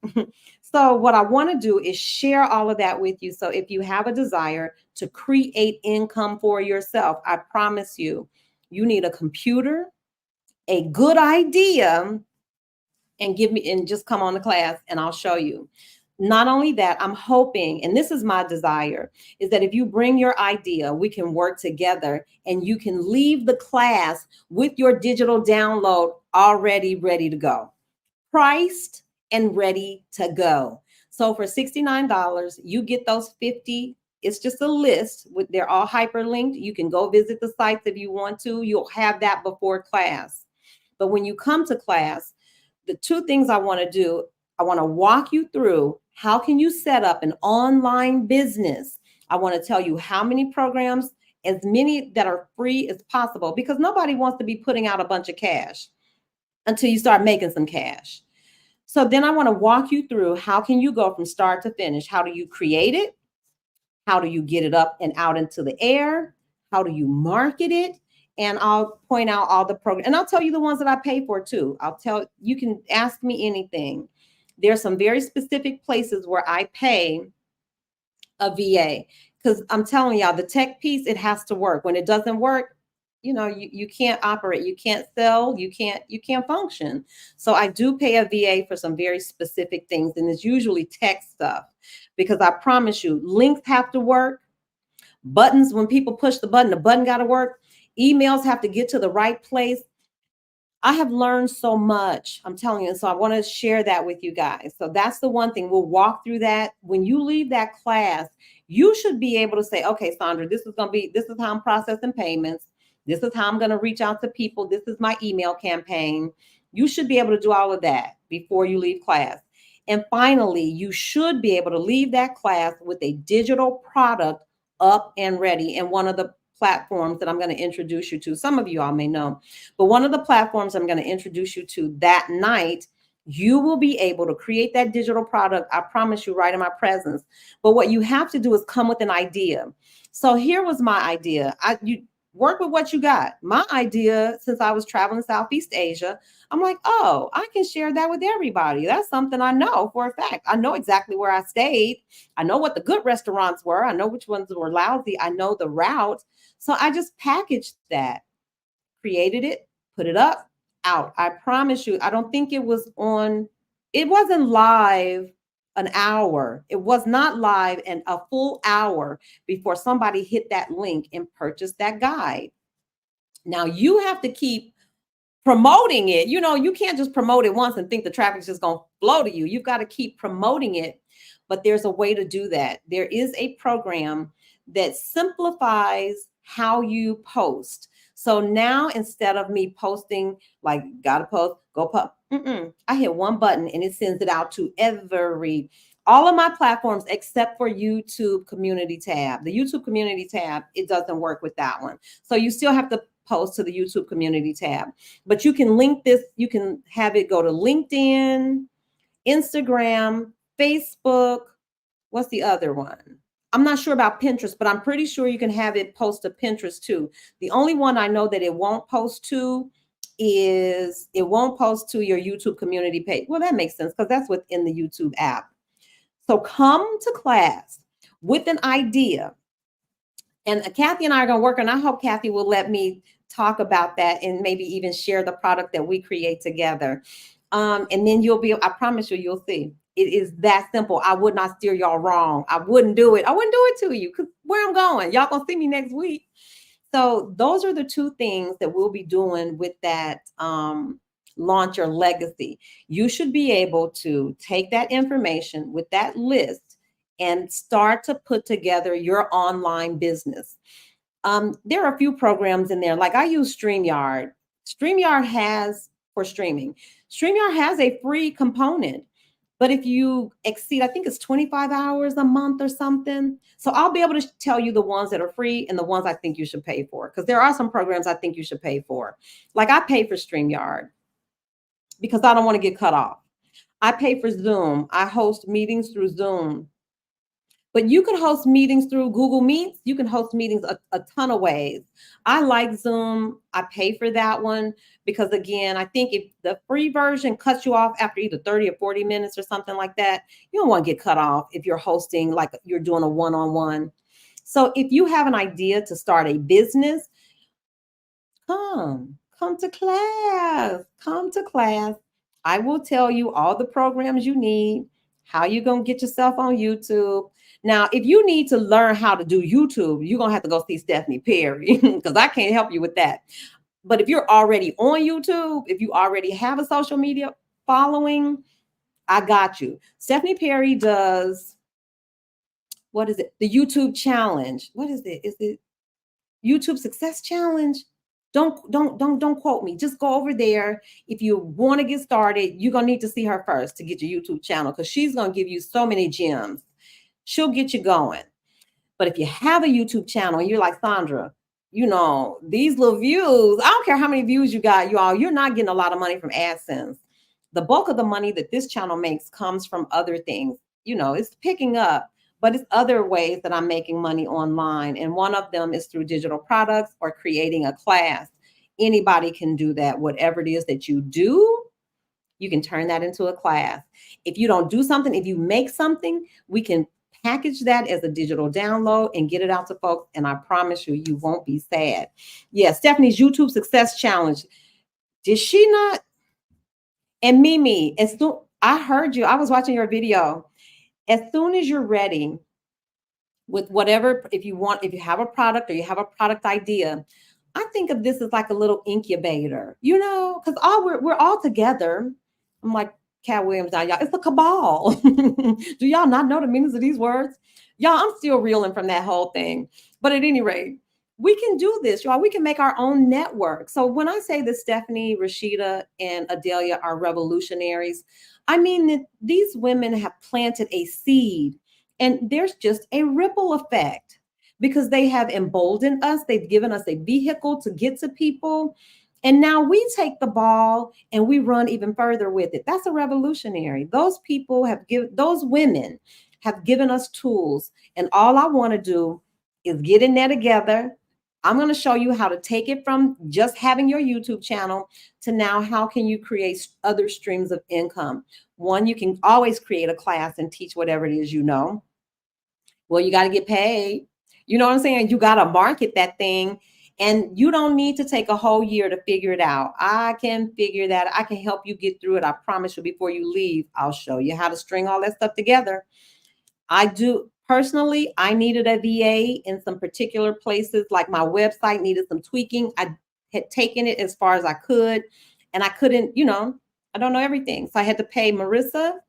So what I want to do is share all of that with you. So if you have a desire to create income for yourself, I promise you, you need a computer, a good idea, and just come on the class and I'll show you. Not only that, I'm hoping, and this is my desire, is that if you bring your idea, we can work together and you can leave the class with your digital download already ready to go, priced and ready to go. So for $69, you get those 50. It's just a list. They're all hyperlinked. You can go visit the sites if you want to. You'll have that before class. But when you come to class, the 2 things I want to do, I want to walk you through how can you set up an online business. I want to tell you how many programs, as many that are free as possible, because nobody wants to be putting out a bunch of cash until you start making some cash. So then I want to walk you through how can you go from start to finish. How do you create it? How do you get it up and out into the air? How do you market it? And I'll point out all the programs, and I'll tell you the ones that I pay for too. You can ask me anything. There's some very specific places where I pay a VA, because I'm telling y'all, the tech piece, it has to work. When it doesn't work, you can't operate, you can't sell, you can't function. So I do pay a VA for some very specific things, and it's usually tech stuff, because I promise you, links have to work. Buttons, when people push the button got to work. Emails have to get to the right place. I have learned so much. I'm telling you. And so I want to share that with you guys. So that's the one thing. We'll walk through that. When you leave that class, you should be able to say, okay, Sandra, this is how I'm processing payments. This is how I'm going to reach out to people. This is my email campaign. You should be able to do all of that before you leave class. And finally, you should be able to leave that class with a digital product up and ready. And one of the platforms that I'm going to introduce you to, some of you all may know, but one of the platforms I'm going to introduce you to that night, you will be able to create that digital product. I promise you, right in my presence. But what you have to do is come with an idea. So here was my idea. You work with what you got. My idea, since I was traveling Southeast Asia, I'm like, oh, I can share that with everybody. That's something I know for a fact. I know exactly where I stayed. I know what the good restaurants were. I know which ones were lousy. I know the route. So I just packaged that, created it, put it up, out. I promise you, I don't think it wasn't live an hour. It was not live and a full hour before somebody hit that link and purchased that guide. Now you have to keep promoting it. You can't just promote it once and think the traffic's just going to flow to you. You've got to keep promoting it. But there's a way to do that. There is a program that simplifies how you post. So now instead of me posting, like, gotta post, go post, I hit one button and it sends it out to all of my platforms except for YouTube community tab. The YouTube community tab, it doesn't work with that one. So you still have to post to the YouTube community tab, but you can link this. You can have it go to LinkedIn, Instagram, Facebook. What's the other one? I'm not sure about Pinterest, but I'm pretty sure you can have it post to Pinterest too. The only one I know that it won't post to is it won't post to your YouTube community page. Well, that makes sense because that's within the YouTube app. So come to class with an idea. And Kathy and I are going to work, and I hope Kathy will let me talk about that and maybe even share the product that we create together. And then I promise you'll see. It is that simple. I would not steer y'all wrong. I wouldn't do it. I wouldn't do it to you because where I'm going, y'all gonna see me next week. So those are the two things that we'll be doing with that Launch Your Legacy. You should be able to take that information with that list and start to put together your online business. There are a few programs in there. Like I use StreamYard. StreamYard has, for streaming, StreamYard has a free component. But if you exceed, I think it's 25 hours a month or something. So I'll be able to tell you the ones that are free and the ones I think you should pay for. Because there are some programs I think you should pay for. Like I pay for StreamYard because I don't want to get cut off. I pay for Zoom. I host meetings through Zoom. But you can host meetings through Google Meets. You can host meetings a ton of ways. I like Zoom. I pay for that one because, again, I think if the free version cuts you off after either 30 or 40 minutes or something like that, you don't want to get cut off if you're hosting, like you're doing a one-on-one. So if you have an idea to start a business, come to class. Come to class. I will tell you all the programs you need, how you're going to get yourself on YouTube. Now, if you need to learn how to do YouTube, you're going to have to go see Stephanie Perry because I can't help you with that. But if you're already on YouTube, if you already have a social media following, I got you. Stephanie Perry does, what is it? The YouTube challenge. What is it? Is it YouTube Success Challenge? Don't quote me. Just go over there. If you want to get started, you're going to need to see her first to get your YouTube channel because she's going to give you so many gems. She'll get you going. But if you have a YouTube channel and you're like, Sandra, these little views, I don't care how many views you got, you're not getting a lot of money from AdSense. The bulk of the money that this channel makes comes from other things. It's picking up, but it's other ways that I'm making money online. And one of them is through digital products or creating a class. Anybody can do that. Whatever it is that you do, you can turn that into a class. If you don't do something, if you make something, we can package that as a digital download and get it out to folks. And I promise you, you won't be sad. Yeah, Stephanie's YouTube Success Challenge. Did she not? And Mimi, I heard you. I was watching your video. As soon as you're ready with whatever, if you have a product or you have a product idea, I think of this as like a little incubator, you know, because all we're all together. I'm like Cat Williams now, y'all. It's a cabal. Do y'all not know the meanings of these words? Y'all, I'm still reeling from that whole thing. But at any rate, we can do this, y'all. We can make our own network. So when I say that Stephanie, Rashida, and Adelia are revolutionaries, I mean that these women have planted a seed, and there's just a ripple effect because they have emboldened us. They've given us a vehicle to get to people. And now we take the ball and we run even further with it. That's a revolutionary. Those people have given, those women have given us tools. And all I want to do is get in there together. I'm going to show you how to take it from just having your YouTube channel to now how can you create other streams of income. One, you can always create a class and teach whatever it is you know. Well, you got to get paid. You know what I'm saying? You got to market that thing, and you don't need to take a whole year to figure it out. I can figure that. I can help you get through it. I promise you before you leave, I'll show you how to string all that stuff together. I do personally, I needed a VA in some particular places, like my website needed some tweaking. I had taken it as far as I could, and I couldn't, you know, I don't know everything. So I had to pay Marissa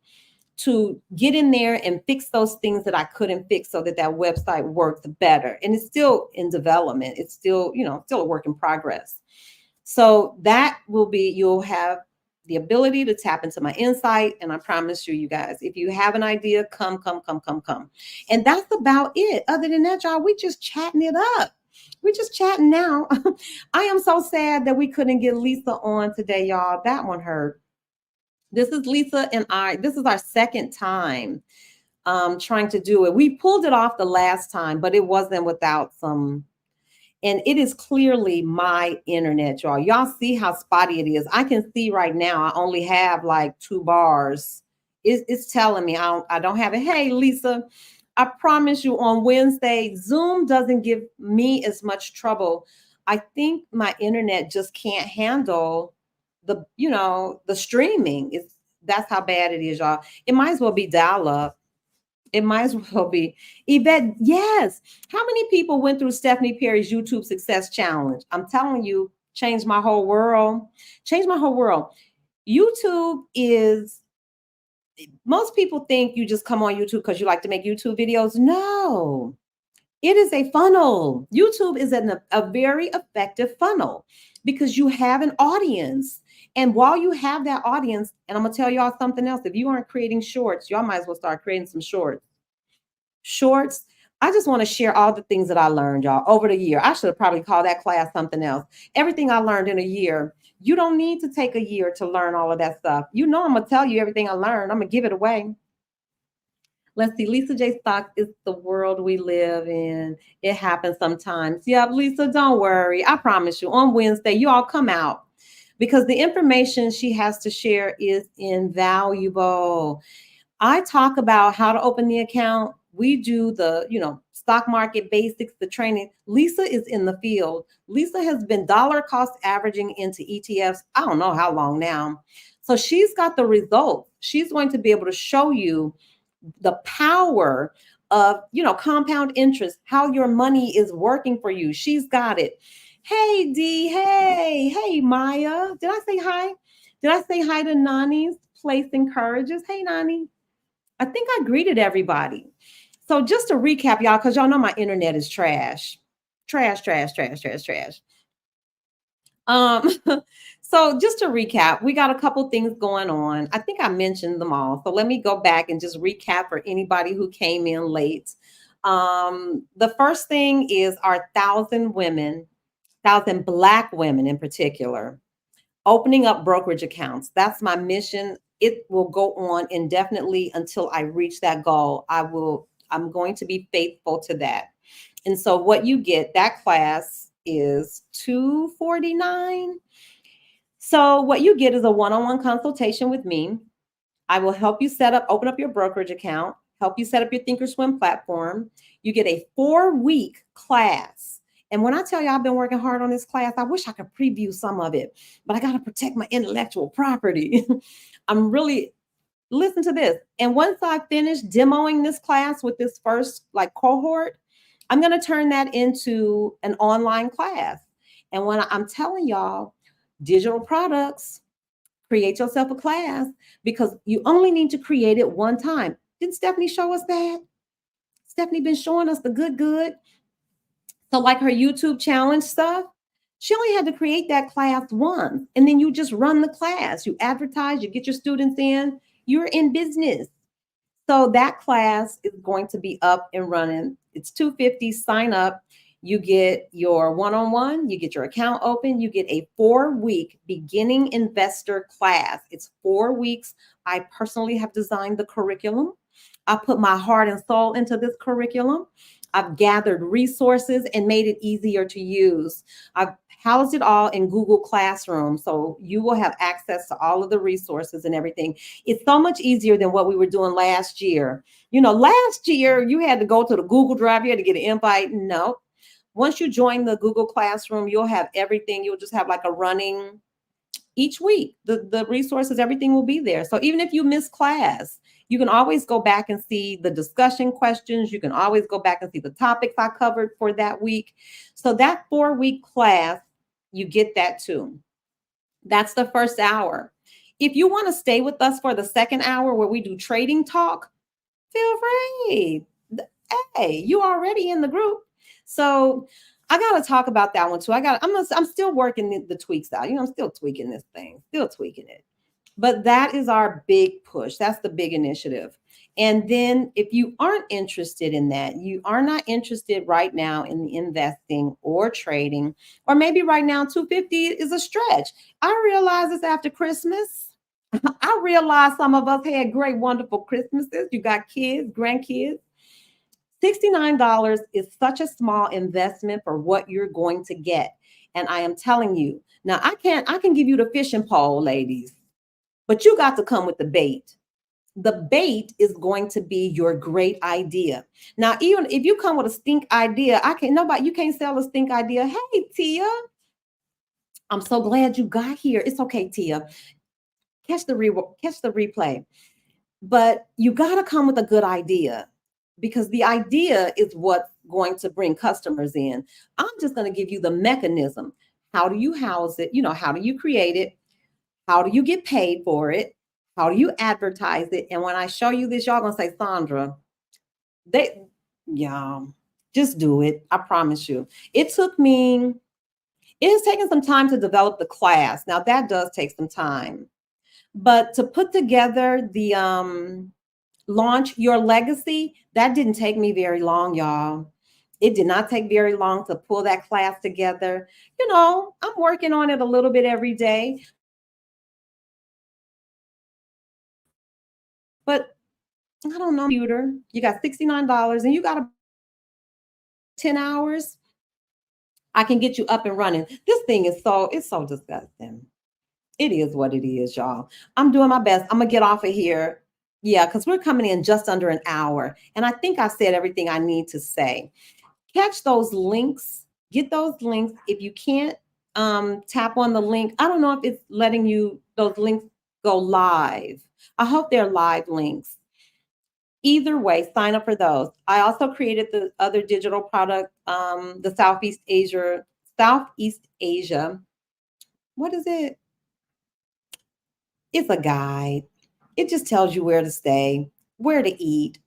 to get in there and fix those things that I couldn't fix so that that website worked better. And it's still in development. It's still, you know, still a work in progress. So that will be, you'll have the ability to tap into my insight. And I promise you, you guys, if you have an idea, come. And that's about it. Other than that, y'all, we just chatting it up. We're just chatting now. I am so sad that we couldn't get Lisa on today, y'all. That one hurt. This is Lisa and I. This is our second time trying to do it. We pulled it off the last time, but it wasn't without some. And it is clearly my internet, y'all. Y'all see how spotty it is. I can see right now I only have like 2 bars. It's telling me I don't have it. Hey, Lisa, I promise you on Wednesday, Zoom doesn't give me as much trouble. I think my internet just can't handle the, you know, the streaming. That's how bad it is, y'all. It might as well be dial up. It might as well be. Yvette, yes. How many people went through Stephanie Perry's YouTube Success Challenge? I'm telling you, changed my whole world. Changed my whole world. YouTube is, most people think you just come on YouTube because you like to make YouTube videos. No, it is a funnel. YouTube is a very effective funnel because you have an audience. And while you have that audience, and I'm going to tell y'all something else. If you aren't creating shorts, y'all might as well start creating some shorts. Shorts. I just want to share all the things that I learned, y'all, over the year. I should have probably called that class something else. Everything I learned in a year. You don't need to take a year to learn all of that stuff. You know, I'm going to tell you everything I learned. I'm going to give it away. Let's see. Lisa J. Stock is the world we live in. It happens sometimes. Yeah, Lisa, don't worry. I promise you on Wednesday, you all come out because the information she has to share is invaluable. I talk about how to open the account. We do the, you know, stock market basics, the training. Lisa is in the field. Lisa has been dollar cost averaging into ETFs. I don't know how long now. So she's got the results. She's going to be able to show you the power of, you know, compound interest, how your money is working for you. She's got it. Hey, Dee. Hey, Maya. Did I say hi? Did I say hi to Nani's Place Encourages? Hey, Nani. I think I greeted everybody. So just to recap, y'all, because y'all know my internet is trash. Trash. So just to recap, we got a couple things going on. I think I mentioned them all. So let me go back and just recap for anybody who came in late. The first thing is our 1,000 Black women in particular, opening up brokerage accounts. That's my mission. It will go on indefinitely until I reach that goal. I'm going to be faithful to that. And so what you get, that class is $249. So what you get is a one-on-one consultation with me. I will help you open up your brokerage account, help you set up your Thinkorswim platform. You get a 4-week class. And when I tell you I've been working hard on this class, I wish I could preview some of it, but I got to protect my intellectual property. Listen to this. And once I finish demoing this class with this first cohort, I'm going to turn that into an online class. And when I'm telling y'all, digital products, create yourself a class because you only need to create it one time. Didn't Stephanie show us that? Stephanie been showing us the good. So like her YouTube challenge stuff, she only had to create that class once, and then you just run the class. You advertise, you get your students in, you're in business. So that class is going to be up and running. It's $250. Sign up. You get your one-on-one, you get your account open, you get a 4-week beginning investor class. It's 4 weeks. I personally have designed the curriculum. I put my heart and soul into this curriculum. I've gathered resources and made it easier to use. I've housed it all in Google Classroom, so you will have access to all of the resources and everything. It's so much easier than what we were doing last year. You know, last year you had to go to the Google Drive, you had to get an invite. No. Once you join the Google Classroom, you'll have everything. You'll just have like a running each week. The resources, everything will be there. So even if you miss class, you can always go back and see the discussion questions. You can always go back and see the topics I covered for that week. So that 4-week class, you get that too. That's the first hour. If you want to stay with us for the second hour where we do trading talk, feel free. Hey, you already in the group. So I got to talk about that one too. I'm still working the tweaks out. You know, I'm still tweaking this thing, still tweaking it. But that is our big push. That's the big initiative. And then if you aren't interested in that, you are not interested right now in the investing or trading, or maybe right now 250 is a stretch. I realize this after Christmas. I realize some of us had great, wonderful Christmases. You got kids, grandkids. $69 is such a small investment for what you're going to get. And I am telling you, now I can give you the fishing pole, ladies, but you got to come with the bait. The bait is going to be your great idea. Now, even if you come with a stink idea, you can't sell a stink idea. Hey, Tia, I'm so glad you got here. It's okay, Tia. Catch the replay. But you got to come with a good idea, because the idea is what's going to bring customers in. I'm just going to give you the mechanism. How do you house it? You know, how do you create it? How do you get paid for it? How do you advertise it? And when I show you this, y'all gonna say, Sandra, y'all, just do it. I promise you. It has taken some time to develop the class. Now that does take some time. But to put together the launch your legacy, that didn't take me very long, y'all. It did not take very long to pull that class together. You know, I'm working on it a little bit every day. But I don't know, computer. You got $69 and you got 10 hours. I can get you up and running. This thing is it's so disgusting. It is what it is, y'all. I'm doing my best. I'm gonna get off of here. Yeah, because we're coming in just under an hour. And I think I said everything I need to say. Catch those links, get those links. If you can't tap on the link, I don't know if it's letting you those links go live. I hope they're live links. Either way, sign up for those. I also created the other digital product, the Southeast Asia. What is it? It's a guide. It just tells you where to stay, where to eat,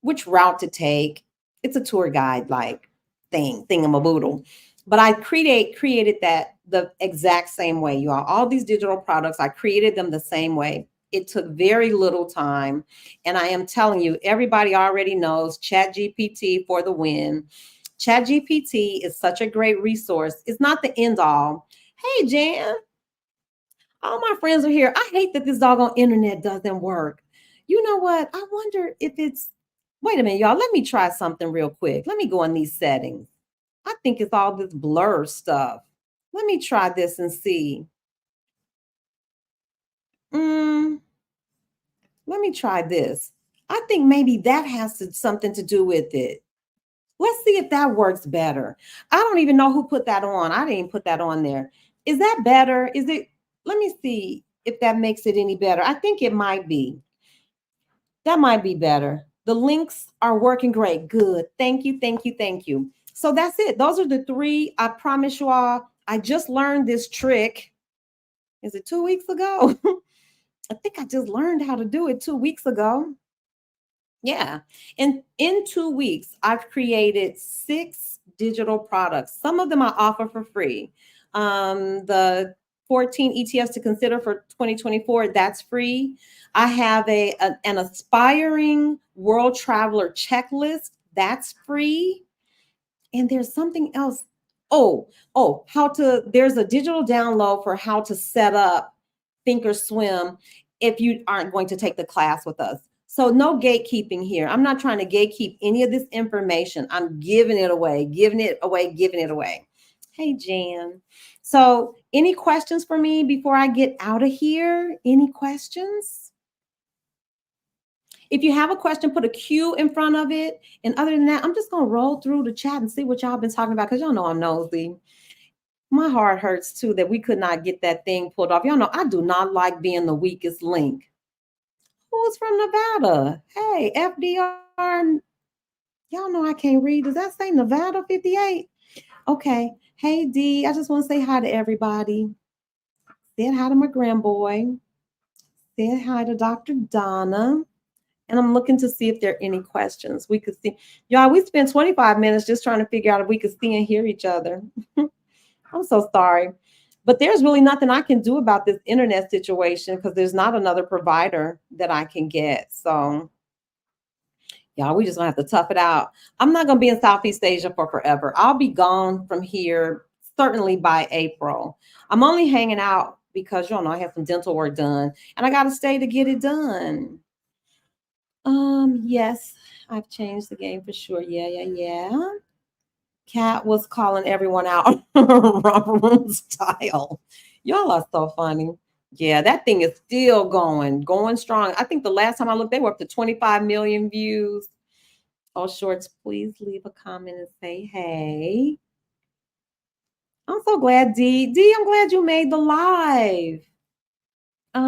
which route to take. It's a tour guide like thingamaboodle. But I created that the exact same way, you all these digital products, I created them the same way. It took very little time. And I am telling you, everybody already knows ChatGPT for the win. ChatGPT is such a great resource. It's not the end all. Hey, Jan, all my friends are here. I hate that this doggone internet doesn't work. You know what? I wonder if wait a minute, y'all. Let me try something real quick. Let me go in these settings. I think it's all this blur stuff. Let me try this and see. Let me try this. I think maybe that has something to do with it. Let's see if that works better. I don't even know who put that on. I didn't put that on there. Is that better? Let me see if that makes it any better. I think it might be. That might be better. The links are working great. Good. Thank you. So that's it. Those are the three. I promise you all, I just learned this trick. Is it 2 weeks ago? I think I just learned how to do it 2 weeks ago. Yeah. And in 2 weeks, I've created 6 digital products. Some of them I offer for free. The 14 ETFs to consider for 2024, that's free. I have an aspiring world traveler checklist, that's free. And there's something else. There's a digital download for how to set up Thinkorswim if you aren't going to take the class with us. So no gatekeeping here. I'm not trying to gatekeep any of this information. I'm giving it away, giving it away, giving it away. Hey, Jan. So any questions for me before I get out of here? Any questions? If you have a question, put a Q in front of it. And other than that, I'm just going to roll through the chat and see what y'all been talking about because y'all know I'm nosy. My heart hurts too that we could not get that thing pulled off. Y'all know I do not like being the weakest link. Who's from Nevada? Hey, FDR. Y'all know I can't read. Does that say Nevada 58? Okay. Hey, D. I just want to say hi to everybody. Said hi to my grandboy. Said hi to Dr. Donna. And I'm looking to see if there are any questions. We could see. Y'all, we spent 25 minutes just trying to figure out if we could see and hear each other. I'm so sorry. But there's really nothing I can do about this internet situation because there's not another provider that I can get. So, y'all, we just gonna have to tough it out. I'm not gonna be in Southeast Asia for forever. I'll be gone from here certainly by April. I'm only hanging out because y'all know I have some dental work done and I gotta stay to get it done. Yes, I've changed the game for sure. Yeah. Kat was calling everyone out romper room style. Y'all are so funny. Yeah, that thing is still going strong. I think the last time I looked, they were up to 25 million views. Oh, Shorts, please leave a comment and say hey. I'm so glad, D, I'm glad you made the live. I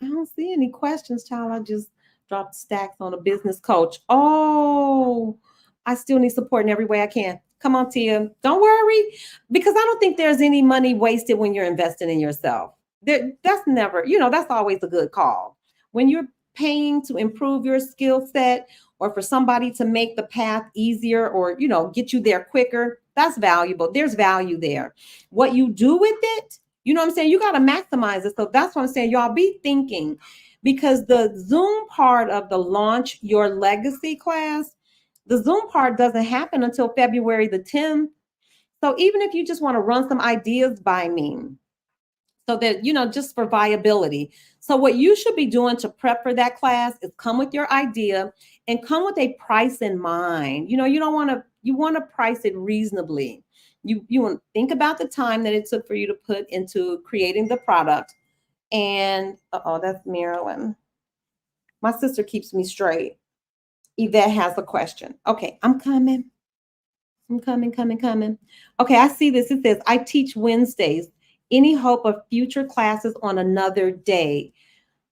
don't see any questions, child. I just dropped stacks on a business coach. Oh, I still need support in every way I can. Come on, Tia. Don't worry, because I don't think there's any money wasted when you're investing in yourself. That's never, that's always a good call. When you're paying to improve your skill set or for somebody to make the path easier or, get you there quicker, that's valuable. There's value there. What you do with it, you know what I'm saying? You got to maximize it. So that's what I'm saying. Y'all be thinking, because the Zoom part of the Launch Your Legacy class, the Zoom part doesn't happen until February the 10th. So even if you just want to run some ideas by me, so that, just for viability. So what you should be doing to prep for that class is come with your idea and come with a price in mind. You want to price it reasonably. You want to think about the time that it took for you to put into creating the product. And that's Marilyn. My sister keeps me straight. Yvette has a question. Okay, I'm coming. Okay, I see this. It says, I teach Wednesdays. Any hope of future classes on another day?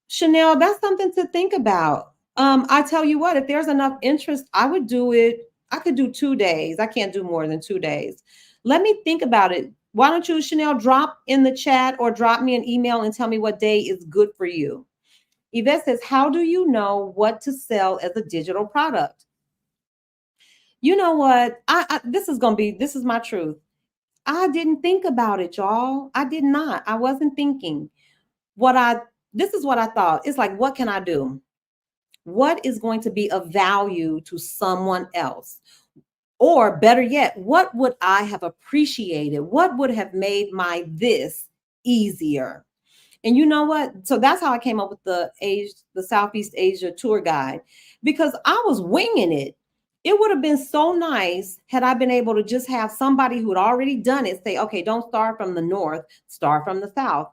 Chanel, that's something to think about. I tell you what, if there's enough interest, I would do it. I could do 2 days. I can't do more than 2 days. Let me think about it. Why don't you, Chanel, drop in the chat or drop me an email and tell me what day is good for you. Yvette says, how do you know what to sell as a digital product? You know what? This is my truth. I didn't think about it, y'all. I did not. I wasn't thinking. This is what I thought. It's like, what can I do? What is going to be of value to someone else? Or better yet, what would I have appreciated? What would have made this easier? And you know what? So that's how I came up with the Southeast Asia tour guide, because I was winging it. It would have been so nice had I been able to just have somebody who had already done it say, okay, don't start from the north, start from the south.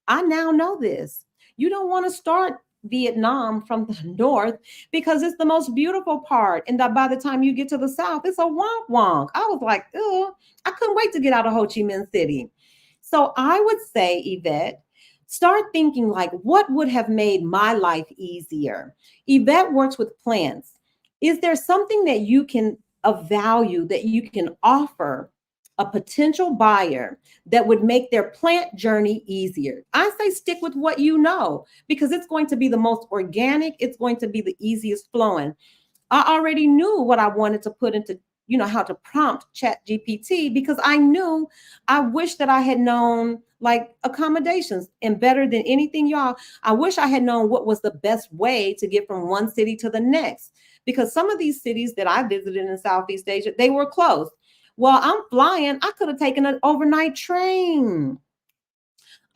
I now know this. You don't want to start Vietnam from the north because it's the most beautiful part. And that by the time you get to the south, it's a wonk wonk. I was like, oh, I couldn't wait to get out of Ho Chi Minh City. So I would say, Yvette, start thinking like, what would have made my life easier? Yvette works with plants. Is there something that you can of value that you can offer a potential buyer that would make their plant journey easier. I say stick with what you know, because it's going to be the most organic, it's going to be the easiest flowing. I already knew what I wanted to put into, how to prompt Chat GPT, because I wish that I had known like accommodations, and better than anything, y'all, I wish I had known what was the best way to get from one city to the next, because some of these cities that I visited in Southeast Asia, they were closed. Well, I'm flying. I could have taken an overnight train.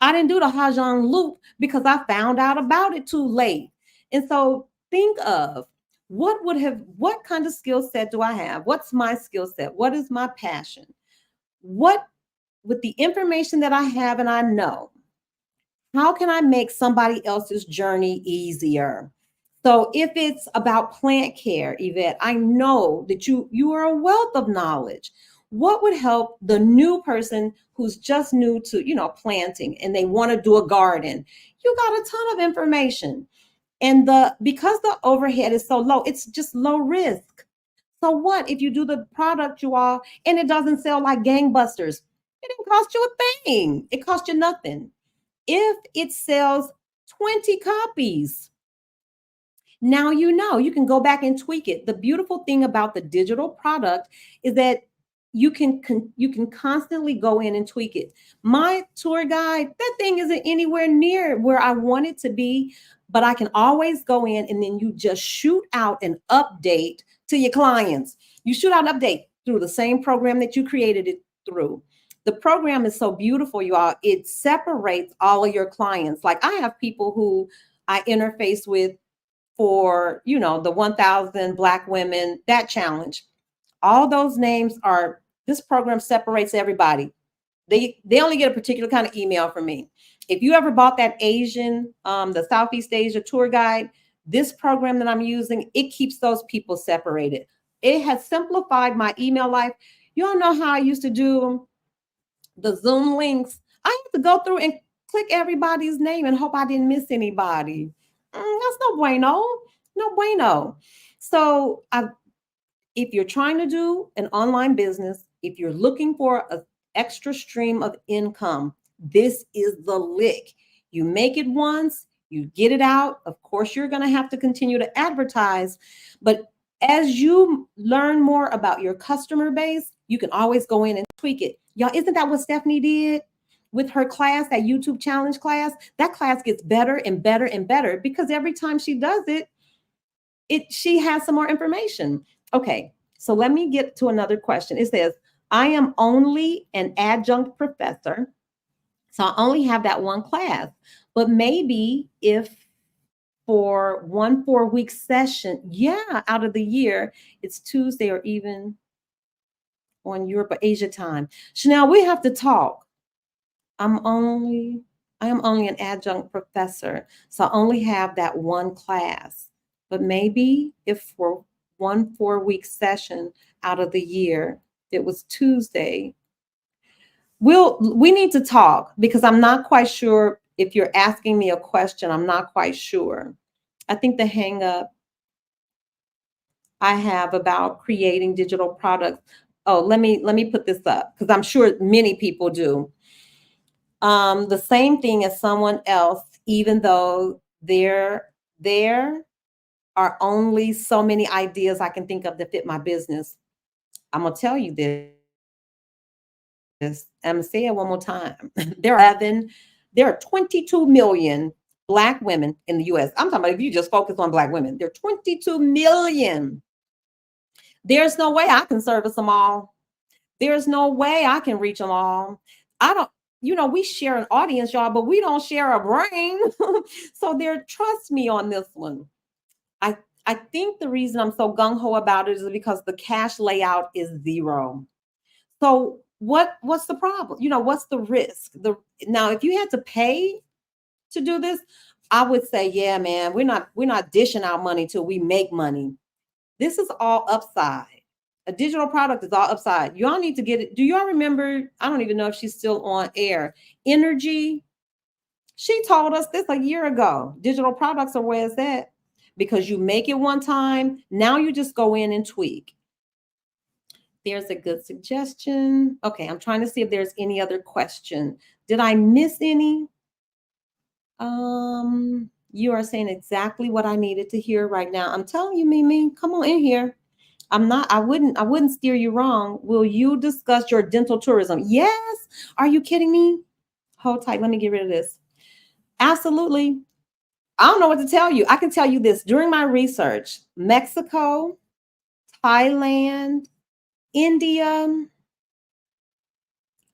I didn't do the Hajong loop because I found out about it too late. And so think of what kind of skill set do I have? What's my skill set? What is my passion? What, with the information that I have and I know, how can I make somebody else's journey easier? So if it's about plant care, Yvette, I know that you are a wealth of knowledge. What would help the new person who's just new to, planting, and they want to do a garden? You got a ton of information. And because the overhead is so low, it's just low risk. So what if you do the product, you all, and it doesn't sell like gangbusters? It didn't cost you a thing. It cost you nothing. If it sells 20 copies, now you can go back and tweak it. The beautiful thing about the digital product is that you can constantly go in and tweak it. My tour guide, that thing isn't anywhere near where I want it to be, but I can always go in, and then you just shoot out an update to your clients. You shoot out an update through the same program that you created it through. The program is so beautiful, you all. It separates all of your clients. Like, I have people who I interface with for, the 1,000 Black women, that challenge. All those names are, this program separates everybody. They only get a particular kind of email from me. If you ever bought that Asian, the Southeast Asia tour guide, this program that I'm using, it keeps those people separated. It has simplified my email life. You all know how I used to do the Zoom links. I have to go through and click everybody's name and hope I didn't miss anybody. That's no bueno. No bueno. So if you're trying to do an online business, if you're looking for an extra stream of income, this is the lick. You make it once, you get it out. Of course, you're going to have to continue to advertise, but as you learn more about your customer base, you can always go in and tweak it. Y'all, isn't that what Stephanie did with her class, that YouTube challenge class? That class gets better and better and better, because every time she does it, she has some more information. Okay, so let me get to another question. It says, I am only an adjunct professor, so I only have that one class. But maybe if for 1 4-week session, out of the year, it's Tuesday or even on Europe or Asia time. Chanel, we have to talk. I am only an adjunct professor, so I only have that one class. But maybe if for 1 4-week session out of the year, it was Tuesday, we need to talk, because I'm not quite sure. If you're asking me a question, I'm not quite sure. I think the hang up I have about creating digital products. Oh, let me put this up, because I'm sure many people do. The same thing as someone else, even though there are only so many ideas I can think of that fit my business. I'm gonna tell you this. I'm gonna say it one more time. There are 22 million Black women in the US. I'm talking about if you just focus on Black women. There are 22 million. There's no way I can service them all. There's no way I can reach them all. I don't, we share an audience, y'all, but we don't share a brain. So trust me on this one. I think the reason I'm so gung-ho about it is because the cash layout is zero. So what's the problem? What's the risk? Now, if you had to pay to do this, I would say, yeah, man, we're not dishing out money till we make money. This is all upside. A digital product is all upside. Y'all need to get it. Do y'all remember? I don't even know if she's still on air. Energy. She told us this a year ago. Digital products are where it's at, because you make it one time. Now you just go in and tweak. There's a good suggestion. Okay, I'm trying to see if there's any other question. Did I miss any? You are saying exactly what I needed to hear right now. I'm telling you, Mimi, come on in here. I wouldn't steer you wrong. Will you discuss your dental tourism? Yes. Are you kidding me? Hold tight. Let me get rid of this. Absolutely. I don't know what to tell you. I can tell you this. During my research, Mexico, Thailand, India,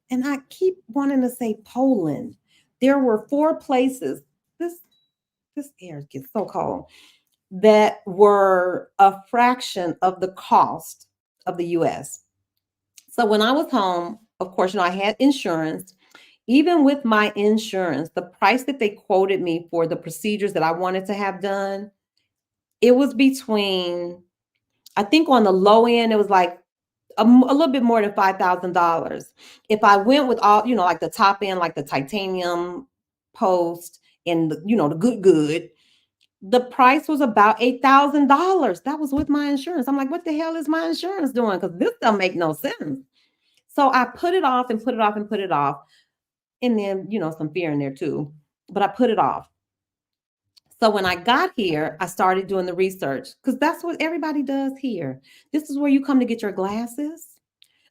and I keep wanting to say Poland. There were 4 places. This air gets so cold, that were a fraction of the cost of the US. So when I was home, of course, I had insurance. Even with my insurance, the price that they quoted me for the procedures that I wanted to have done, it was between, I think on the low end, it was like a little bit more than $5,000. If I went with all, like the top end, like the titanium post and the good, the price was about $8,000. That was with my insurance. I'm like, what the hell is my insurance doing? Because this don't make no sense. So I put it off and put it off and put it off. And then, some fear in there too. But I put it off. So when I got here, I started doing the research because that's what everybody does here. This is where you come to get your glasses.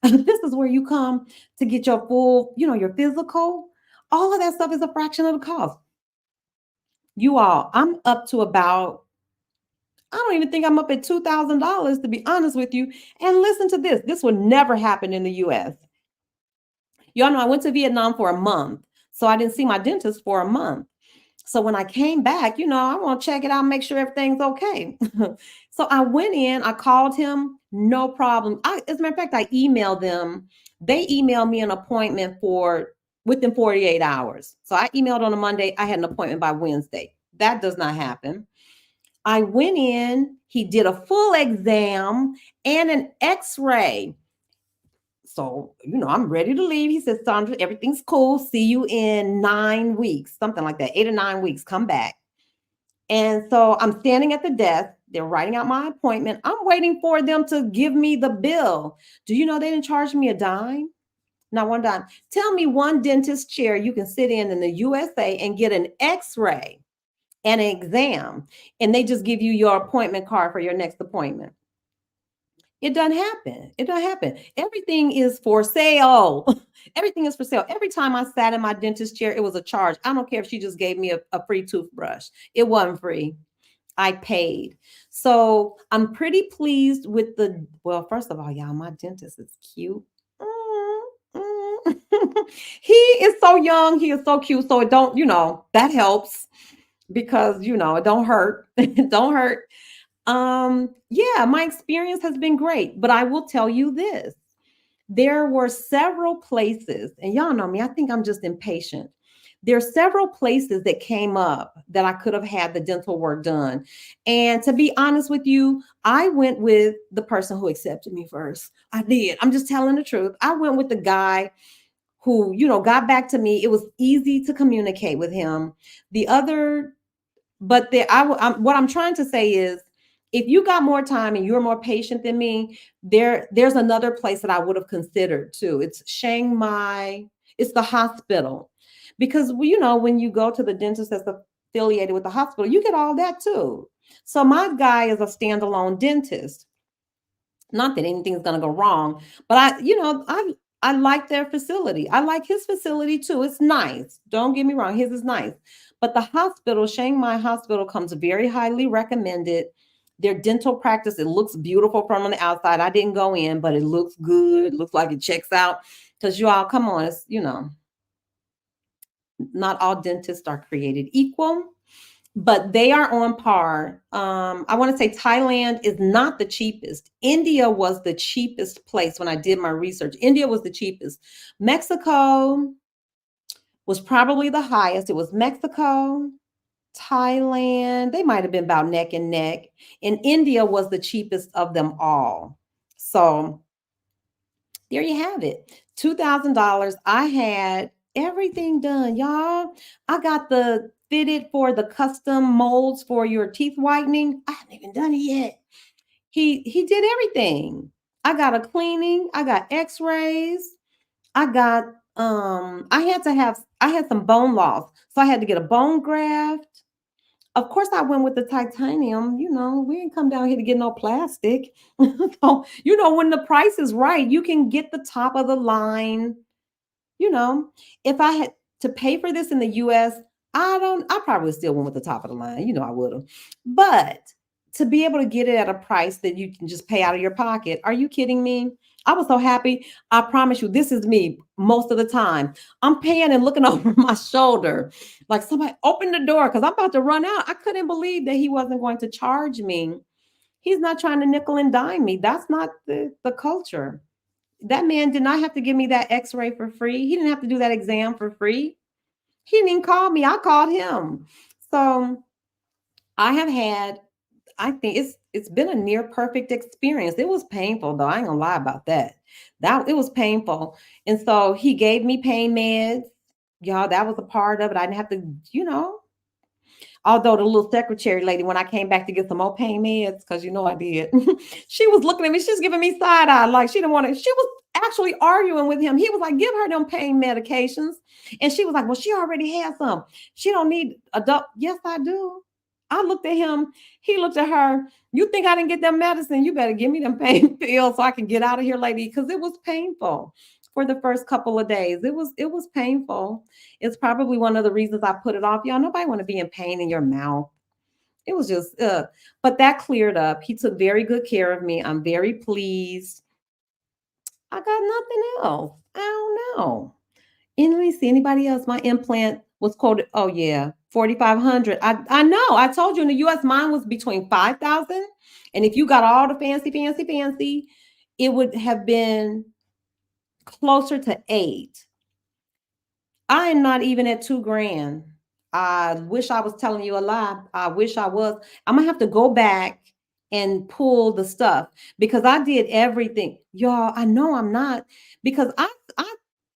This is where you come to get your full, your physical. All of that stuff is a fraction of the cost. You all, I'm up to about, I don't even think I'm up at $2,000 to be honest with you. And listen to this. This would never happen in the US. Y'all know I went to Vietnam for a month. So I didn't see my dentist for a month. So when I came back, I want to check it out and make sure everything's okay. So I went in, I called him, no problem. As a matter of fact, I emailed them. They emailed me an appointment for within 48 hours. So I emailed on a Monday. I had an appointment by Wednesday. That does not happen. I went in, he did a full exam and an x-ray. So, I'm ready to leave. He said, Sandra, everything's cool. See you in 9 weeks, something like that, 8 or 9 weeks, come back. And so I'm standing at the desk. They're writing out my appointment. I'm waiting for them to give me the bill. Do you know they didn't charge me a dime? Not one dime. Tell me one dentist chair you can sit in the USA and get an x-ray and an exam, and they just give you your appointment card for your next appointment. It doesn't happen. It doesn't happen. Everything is for sale. Everything is for sale. Every time I sat in my dentist chair, it was a charge. I don't care if she just gave me a free toothbrush. It wasn't free. I paid. So I'm pretty pleased with well, first of all, y'all, my dentist is cute. He is so young. He is so cute. So it don't, that helps because, it don't hurt. It don't hurt. Yeah, my experience has been great, but I will tell you this. There were several places, and y'all know me, I think I'm just impatient. There are several places that came up that I could have had the dental work done. And to be honest with you, I went with the person who accepted me first. I did. I'm just telling the truth. I went with the guy who, got back to me. It was easy to communicate with him. What I'm trying to say is, if you got more time and you're more patient than me, there's another place that I would have considered too. It's Chiang Mai. It's the hospital. Because, when you go to the dentist that's affiliated with the hospital, you get all that too. So my guy is a standalone dentist. Not that anything's going to go wrong, but I like their facility. I like his facility too. It's nice. Don't get me wrong. His is nice. But the hospital, Chiang Mai Hospital, comes very highly recommended. Their dental practice, it looks beautiful from on the outside. I didn't go in, but it looks good. It looks like it checks out. Because you all, come on, it's, not all dentists are created equal, but they are on par. I want to say Thailand is not the cheapest. India was the cheapest place when I did my research. India was the cheapest. Mexico was probably the highest. It was Mexico, Thailand. They might have been about neck and neck. And India was the cheapest of them all. So there you have it. $2,000. I had everything done, y'all. I got the fitted for the custom molds for your teeth whitening. I haven't even done it yet. He did everything. I got a cleaning, I got x-rays, I got I had some bone loss. So I had to get a bone graft. Of course, I went with the titanium. We didn't come down here to get no plastic. So, when the price is right, you can get the top of the line. You know, if I had to pay for this in the US, I probably still went with the top of the line. I would have. But to be able to get it at a price that you can just pay out of your pocket, are you kidding me? I was so happy. I promise you, this is me most of the time. I'm paying and looking over my shoulder like somebody open the door because I'm about to run out. I couldn't believe that he wasn't going to charge me. He's not trying to nickel and dime me. That's not the culture. That man did not have to give me that x-ray for free. He didn't have to do that exam for free. He didn't even call me. I called him. So I have had, I think it's been a near perfect experience. It was painful though. I ain't gonna lie about that. That it was painful. And so he gave me pain meds. Y'all, that was a part of it. I didn't have to, although the little secretary lady, when I came back to get some more pain meds, because I did, she was looking at me, she's giving me side eye, like she didn't want to, she was actually arguing with him. He was like, give her them pain medications. And she was like, well, she already has some. She don't need adult. Yes, I do. I looked at him, he looked at her. You think I didn't get them medicine? You better give me them pain pills so I can get out of here, lady, because it was painful for the first couple of days. It was painful. It's probably one of the reasons I put it off. Y'all, nobody want to be in pain in your mouth. It was just, but that cleared up. He took very good care of me. I'm very pleased. I got nothing else. I don't know. And let me see anybody else. My implant was quoted. Oh yeah, 4,500. I know. I told you in the U.S. mine was between 5,000, and if you got all the fancy, it would have been closer to 8. I am not even at 2 grand. I wish I was telling you a lie. I wish I was. I'm gonna have to go back and pull the stuff because I did everything. Y'all, I know I'm not because I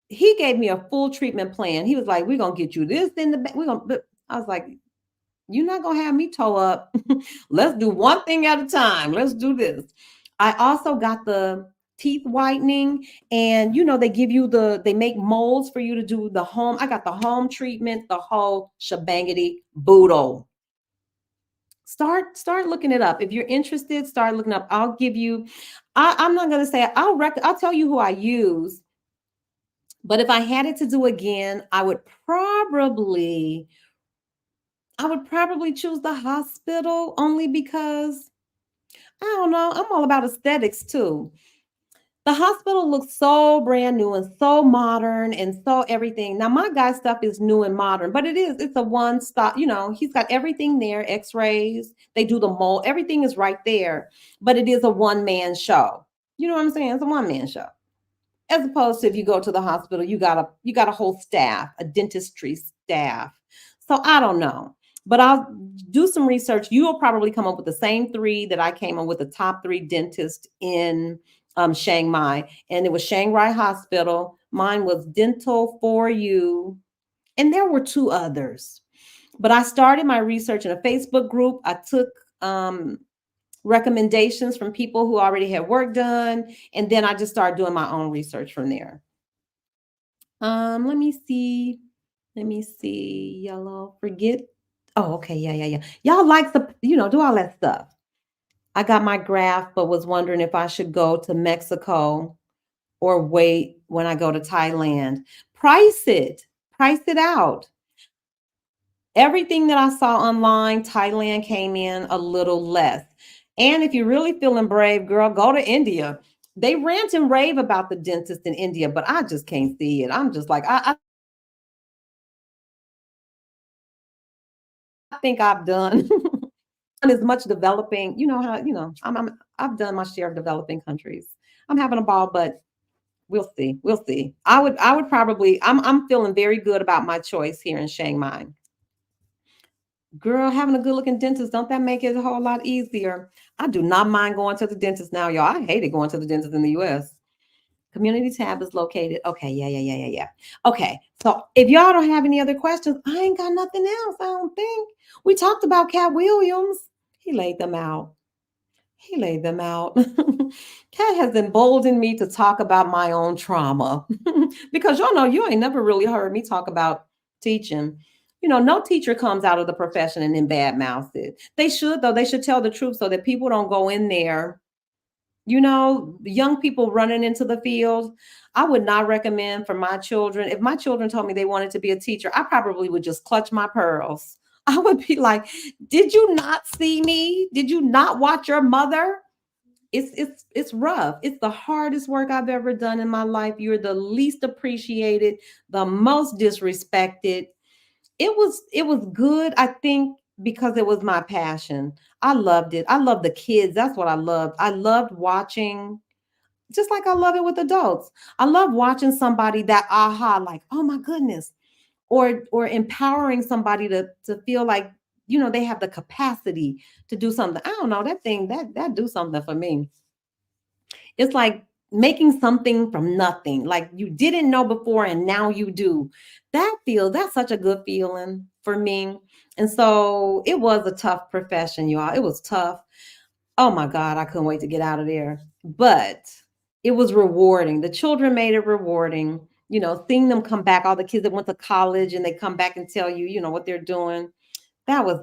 he gave me a full treatment plan. He was like, we're gonna get you this in the back. We're gonna but I was like, you're not gonna have me toe up. Let's do one thing at a time. Let's do this. I also got the teeth whitening, and they make molds for you to do the home. I got the home treatment, the whole shebangity boodle. Start looking it up. If you're interested, start looking up. I'll give you, I'm not gonna say I'll tell you who I use, but if I had it to do again, I would probably choose the hospital only because I don't know. I'm all about aesthetics too. The hospital looks so brand new and so modern and so everything. Now, my guy's stuff is new and modern, but it's a one stop. He's got everything there, x-rays, they do the mold, everything is right there, but it is a one-man show. You know what I'm saying? It's a one-man show. As opposed to if you go to the hospital, you got a whole staff, a dentistry staff. So I don't know, but I'll do some research. You will probably come up with the same 3 that I came up with, the top 3 dentists in Chiang Mai, and it was Shanghai Hospital. Mine was Dental for You, and there were 2 others. But I started my research in a Facebook group. I took recommendations from people who already had work done, and then I just started doing my own research from there. Let me see. Yellow, forget. Oh, okay. Yeah. Y'all like do all that stuff. I got my graph, but was wondering if I should go to Mexico or wait when I go to Thailand. Price it out. Everything that I saw online, Thailand came in a little less. And if you're really feeling brave, girl, go to India. They rant and rave about the dentist in India, but I just can't see it. I'm just like, I think I've done as much developing. You know how, I've done my share of developing countries. I'm having a ball, but we'll see. We'll see. I would probably, I'm feeling very good about my choice here in Chiang Mai. Girl, having a good looking dentist, don't that make it a whole lot easier? I do not mind going to the dentist now, y'all. I hated going to the dentist in the US. Community tab is located. Okay, yeah. Okay, so if y'all don't have any other questions, I ain't got nothing else, I don't think. We talked about Cat Williams. He laid them out. He laid them out. Kat has emboldened me to talk about my own trauma because y'all know you ain't never really heard me talk about teaching. You know, no teacher comes out of the profession and then bad mouths it. They should, though. They should tell the truth so that people don't go in there. You know, young people running into the field. I would not recommend for my children. If my children told me they wanted to be a teacher, I probably would just clutch my pearls. I would be like, "Did you not see me? Did you not watch your mother?" It's rough. It's the hardest work I've ever done in my life. You're the least appreciated, the most disrespected. It was good, I think, because it was my passion. I loved it. I love the kids. That's what I loved. I loved watching, just like I love it with adults. I love watching somebody that aha, like, oh my goodness, or empowering somebody to feel like, you know, they have the capacity to do something. I don't know, that thing that do something for me. It's like making something from nothing, like you didn't know before and now you do. That's such a good feeling for me. And so it was a tough profession, y'all. It was tough. Oh my God, I couldn't wait to get out of there. But it was rewarding. The children made it rewarding. You know, seeing them come back, all the kids that went to college and they come back and tell you, you know, what they're doing. That was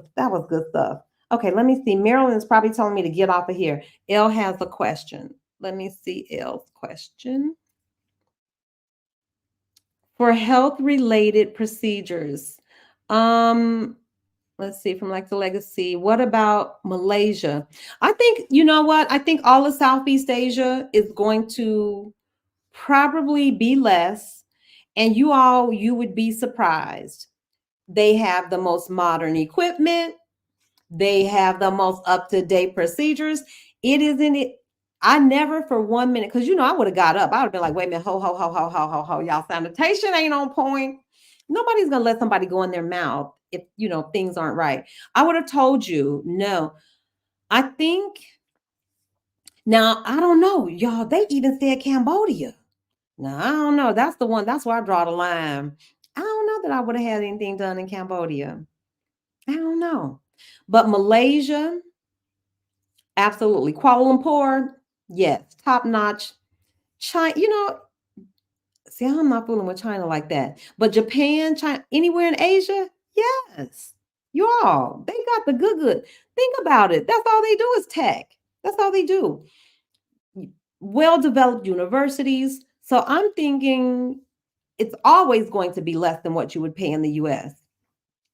good stuff. Okay, let me see. Marilyn is probably telling me to get off of here. Elle has a question. Let me see Elle's question. For health related procedures, um, let's see, from like the legacy. What about Malaysia? I think, you know what? I think all of Southeast Asia is going to probably be less. And you would be surprised. They have the most modern equipment. They have the most up-to-date procedures. It isn't it. I never for 1 minute, because you know, I would have got up. I would have been like, wait a minute, ho, ho, ho, ho, ho, ho, ho. Y'all sanitation ain't on point. Nobody's gonna let somebody go in their mouth if you know things aren't right. I would have told you, no. I think now I don't know, y'all. They even said Cambodia. Now I don't know. That's the one, that's where I draw the line. I don't know that I would have had anything done in Cambodia. I don't know. But Malaysia, absolutely. Kuala Lumpur, yes, top notch. China, you know, see, I'm not fooling with China like that. But Japan, China, anywhere in Asia, yes. You all, they got the good. Think about it. That's all they do is tech. That's all they do. Well-developed universities. So I'm thinking it's always going to be less than what you would pay in the US.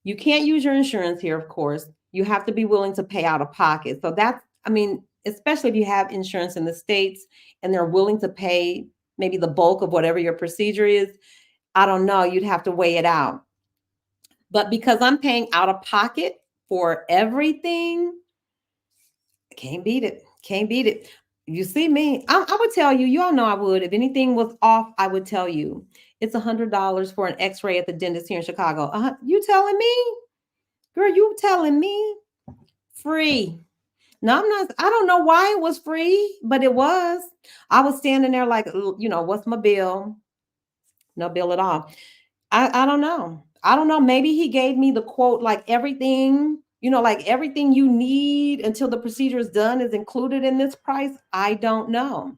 You can't use your insurance here, of course. You have to be willing to pay out of pocket. So that's, I mean, especially if you have insurance in the States and they're willing to pay maybe the bulk of whatever your procedure is, I don't know, you'd have to weigh it out. But because I'm paying out of pocket for everything, can't beat it. Can't beat it. You see me, I would tell you, you all know I would. If anything was off, I would tell you. It's $100 for an x-ray at the dentist here in Chicago. You telling me? Girl, you telling me? Free. No, I'm not. I don't know why it was free, but it was. I was standing there like, you know, what's my bill? No bill at all. I don't know. I don't know. Maybe he gave me the quote, like everything, you know, like everything you need until the procedure is done is included in this price. I don't know.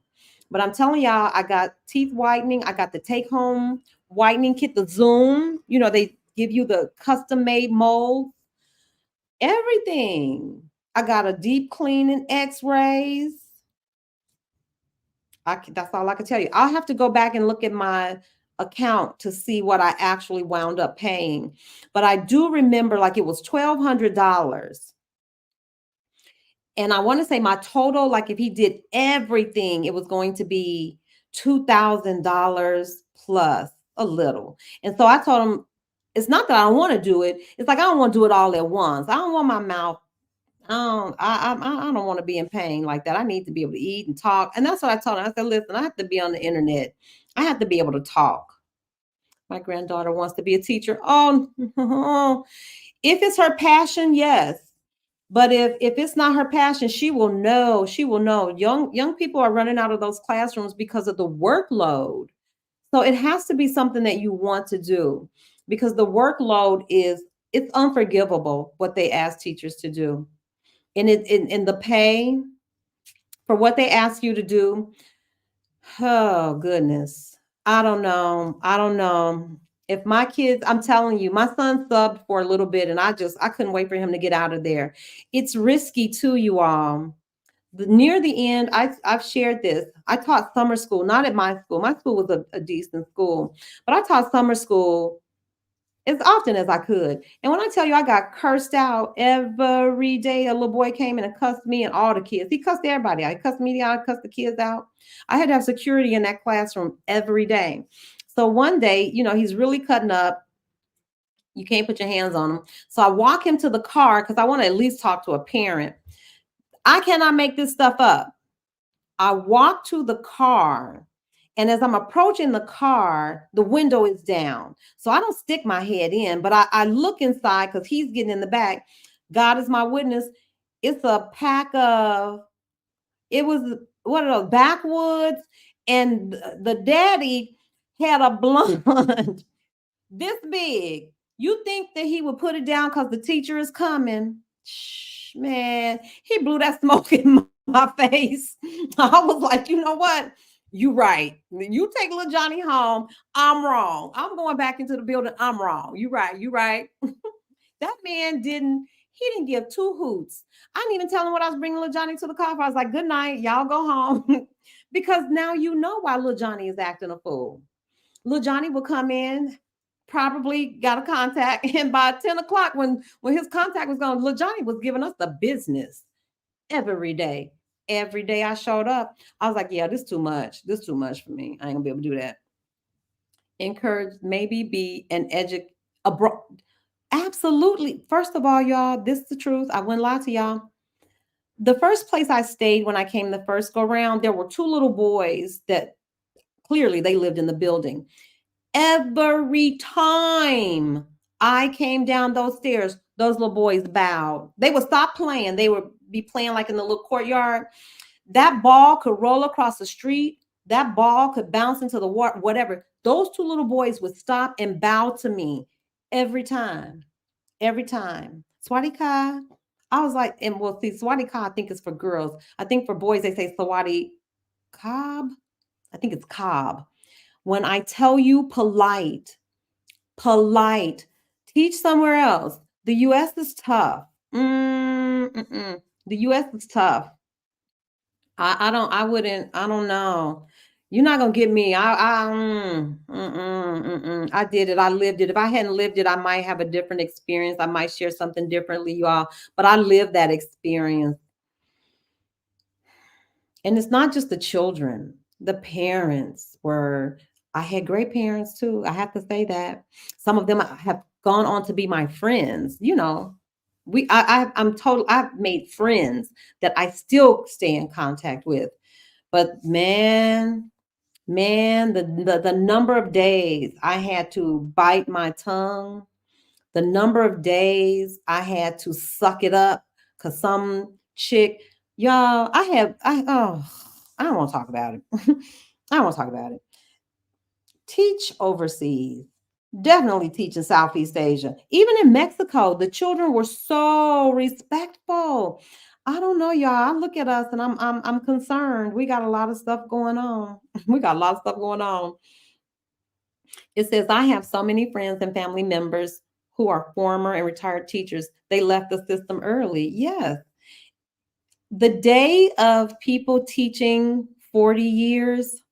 But I'm telling y'all, I got teeth whitening. I got the take home whitening kit, the Zoom. You know, they give you the custom made mold, everything. I got a deep cleaning, x-rays. That's all I can tell you. I'll have to go back and look at my account to see what I actually wound up paying. But I do remember like it was $1,200. And I want to say my total, like if he did everything, it was going to be $2,000 plus a little. And so I told him, it's not that I don't want to do it. It's like I don't want to do it all at once. I don't want my mouth. I don't want to be in pain like that. I need to be able to eat and talk. And that's what I told him. I said, listen, I have to be on the internet. I have to be able to talk. My granddaughter wants to be a teacher. Oh, if it's her passion, yes. But if it's not her passion, she will know. She will know. Young people are running out of those classrooms because of the workload. So it has to be something that you want to do because the workload it's unforgivable what they ask teachers to do. And in the pay, for what they ask you to do. Oh, goodness. I don't know. I don't know. If my kids, I'm telling you, my son subbed for a little bit and I couldn't wait for him to get out of there. It's risky too, you all. Near the end, I've shared this. I taught summer school, not at my school. My school was a decent school, but I taught summer school as often as I could. And when I tell you I got cursed out every day, a little boy came in and cussed me and all the kids. He cussed everybody out. He cussed me out, cussed the kids out. I had to have security in that classroom every day. So one day, he's really cutting up. You can't put your hands on him. So I walk him to the car because I want to at least talk to a parent. I cannot make this stuff up. I walk to the car, and as I'm approaching the car, the window is down. So I don't stick my head in, but I look inside because he's getting in the back. God is my witness. It's a pack of, it was, what are those, backwoods? And the daddy had a blunt this big. You think that he would put it down because the teacher is coming? Shh, man, he blew that smoke in my face. I was like, you know what? You right. You take little Johnny home. I'm wrong. I'm going back into the building. I'm wrong. You right. You right. That man he didn't give two hoots. I didn't even tell him what I was bringing little Johnny to the car for. I was like, good night. Y'all go home. Because now you know why little Johnny is acting a fool. Little Johnny will come in, probably got a contact, and by 10 o'clock when his contact was gone, little Johnny was giving us the business every day. Every day I showed up, I was like, yeah, this too much. This too much for me. I ain't gonna be able to do that. Encourage, maybe be an absolutely. First of all, y'all, this is the truth. I wouldn't lie to y'all. The first place I stayed when I came the first go round, there were two little boys that clearly they lived in the building. Every time I came down those stairs, those little boys bowed. They would stop playing. They would be playing like in the little courtyard. That ball could roll across the street. That ball could bounce into the water, whatever. Those two little boys would stop and bow to me every time. Every time. Swadika. I was like, and well, see, Swadika, I think is for girls. I think for boys, they say Swati Cobb. I think it's Cobb. When I tell you polite, teach somewhere else. The U.S. is tough. The U.S. is tough. I don't know. You're not gonna get me. I did it. I lived it. If I hadn't lived it, I might have a different experience. I might share something differently, you all. But I lived that experience. And it's not just the children. The parents were, I had great parents too. I have to say that. Some of them have gone on to be my friends. I've made friends that I still stay in contact with. But man, the number of days I had to bite my tongue, the number of days I had to suck it up because some chick, y'all, I don't want to talk about it. I don't want to talk about it. Teach overseas. Definitely teach in Southeast Asia. Even in Mexico, the children were so respectful. I don't know, y'all. I look at us and I'm concerned. We got a lot of stuff going on. We got a lot of stuff going on. It says, I have so many friends and family members who are former and retired teachers. They left the system early. Yes. The day of people teaching 40 years,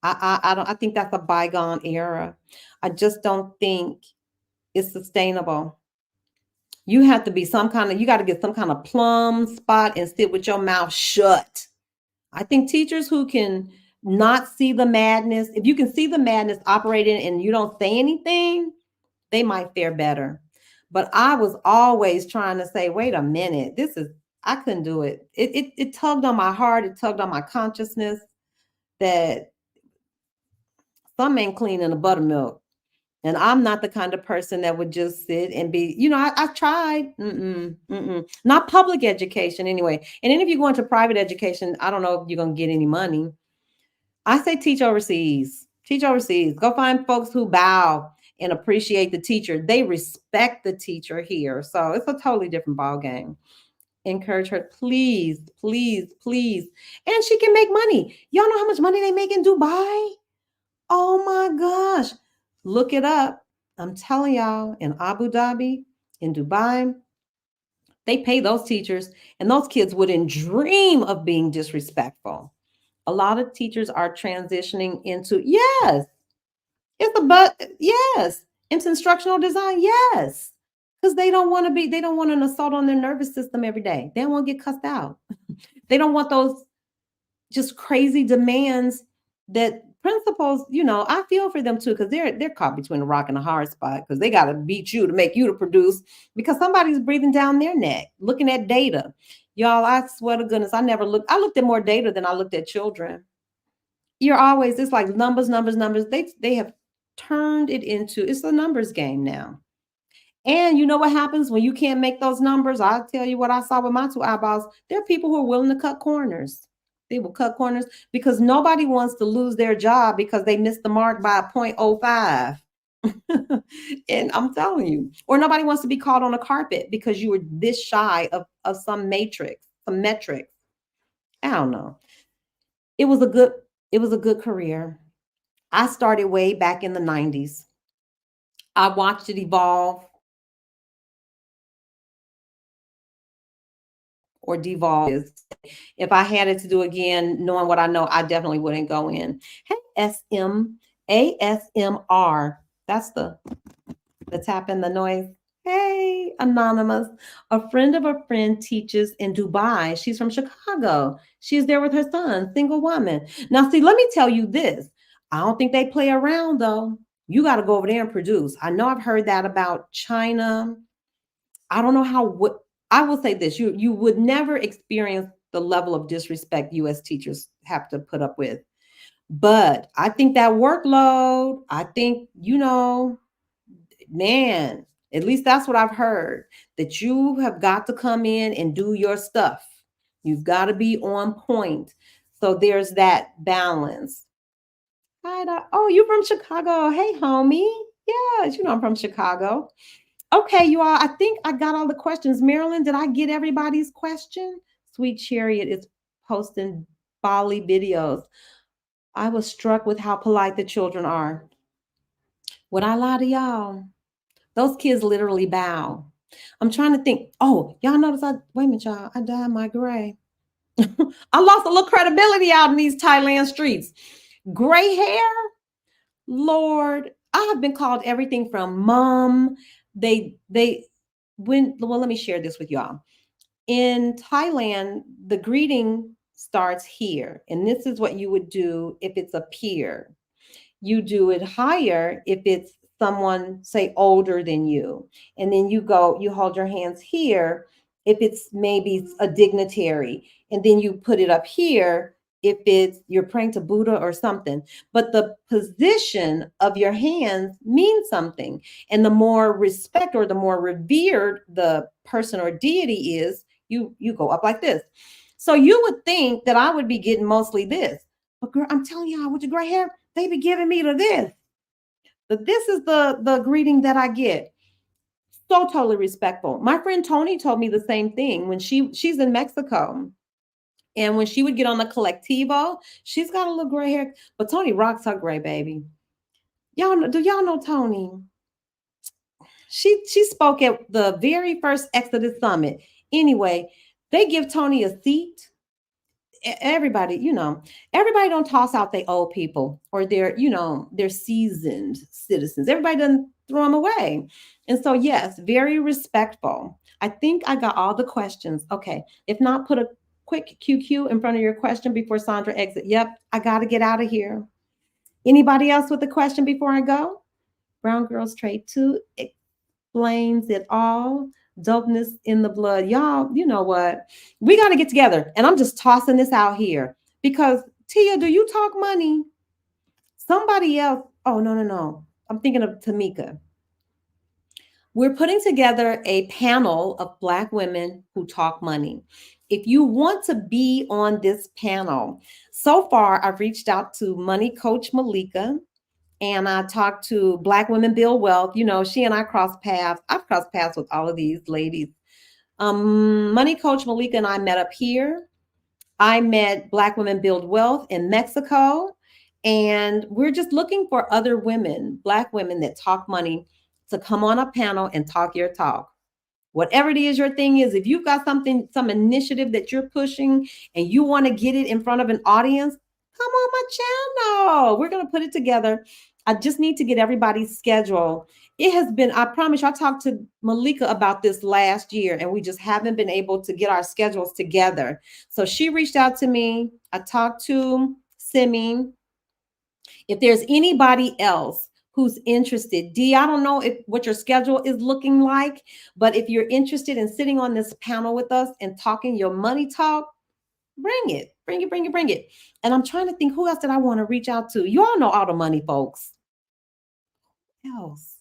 I think that's a bygone era. I just don't think it's sustainable. You have to be you got to get some kind of plum spot and sit with your mouth shut. I think teachers who can not see the madness, if you can see the madness operating and you don't say anything, they might fare better. But I was always trying to say, wait a minute, I couldn't do it. It tugged on my heart. It tugged on my consciousness that some ain't clean in the buttermilk. And I'm not the kind of person that would just sit and be, I tried. Not public education anyway. And then if you go into private education, I don't know if you're going to get any money. I say teach overseas. Teach overseas. Go find folks who bow and appreciate the teacher. They respect the teacher here. So it's a totally different ball game. Encourage her, please, please, please. And she can make money. Y'all know how much money they make in Dubai? Oh my gosh. Look it up. I'm telling y'all, in Abu Dhabi, in Dubai, they pay those teachers, and those kids wouldn't dream of being disrespectful. A lot of teachers are transitioning into, yes, it's a but, yes, into instructional design, yes. Because they don't want an assault on their nervous system every day. They don't want to get cussed out. They don't want those just crazy demands that principals, I feel for them too, because they're caught between a rock and a hard spot, because they got to beat you to make you to produce, because somebody's breathing down their neck, looking at data. Y'all, I swear to goodness, I looked at more data than I looked at children. It's like numbers, numbers, numbers. They have turned it into, it's a numbers game now. And you know what happens when you can't make those numbers? I'll tell you what I saw with my two eyeballs. There are people who are willing to cut corners. They will cut corners because nobody wants to lose their job because they missed the mark by 0.05. And I'm telling you, or nobody wants to be called on a carpet because you were this shy of some matrix, some metrics. I don't know. It was a good, it was a good career. I started way back in the 90s. I watched it evolve or devolve. If I had it to do again, knowing what I know, I definitely wouldn't go in. Hey, ASMR. That's the tap in the noise. Hey, anonymous. A friend of a friend teaches in Dubai. She's from Chicago. She's there with her son, single woman. Now, see, let me tell you this. I don't think they play around though. You got to go over there and produce. I know I've heard that about China. I don't know what I will say this. You would never experience the level of disrespect US teachers have to put up with. But I think that workload, I think, man, at least that's what I've heard, that you have got to come in and do your stuff. You've got to be on point. So there's that balance. Hi, oh, you from Chicago. Hey, homie. Yes, I'm from Chicago. Okay, you all, I think I got all the questions. Marilyn, did I get everybody's question? Sweet Chariot is posting Bali videos. I was struck with how polite the children are. Would I lie to y'all? Those kids literally bow. I'm trying to think. Oh, y'all notice wait a minute, y'all. I dyed my gray. I lost a little credibility out in these Thailand streets. Gray hair? Lord, I have been called everything from mom. Well, let me share this with y'all. In Thailand, the greeting starts here, and this is what you would do if it's a peer. You do it higher if it's someone, say, older than you. And then you hold your hands here if it's maybe a dignitary. And then you put it up here if you're praying to Buddha or something. But the position of your hands means something. And the more respect or the more revered the person or deity is, you go up like this. So you would think that I would be getting mostly this. But girl, I'm telling y'all, with the gray hair, they be giving me to this. But this is the greeting that I get. So totally respectful. My friend Tony told me the same thing when she's in Mexico. And when she would get on the collectivo, she's got a little gray hair, but Tony rocks her gray, baby. Do y'all know Tony? She spoke at the very first Exodus Summit. Anyway, they give Tony a seat. Everybody don't toss out their old people or their seasoned citizens. Everybody doesn't throw them away. And so, yes, very respectful. I think I got all the questions. Okay. If not, put a quick QQ in front of your question before Sandra exit. Yep. I got to get out of here. Anybody else with a question before I go? Brown Girls Trade 2 explains it all. Dopeness in the blood. Y'all, you know what? We got to get together. And I'm just tossing this out here because Tia, do you talk money? Somebody else. Oh, no. I'm thinking of Tamika. We're putting together a panel of Black women who talk money. If you want to be on this panel, so far I've reached out to Money Coach Malika. And I talked to Black Women Build Wealth. She and I crossed paths. I've crossed paths with all of these ladies Money Coach Malika and I met up here. I met Black Women Build Wealth in Mexico. And we're just looking for other women, Black women that talk money, to come on a panel and talk your talk. Whatever it is your thing is, if you've got something, some initiative that you're pushing and you want to get it in front of an audience, come on my channel. We're going to put it together. I just need to get everybody's schedule. It has been, I promise you, I talked to Malika about this last year and we just haven't been able to get our schedules together. So she reached out to me. I talked to Simi. If there's anybody else who's interested, Dee, I don't know what your schedule is looking like, but if you're interested in sitting on this panel with us and talking your money talk, bring it, bring it, bring it, bring it. And I'm trying to think, who else did I want to reach out to? You all know all the money folks. Who else?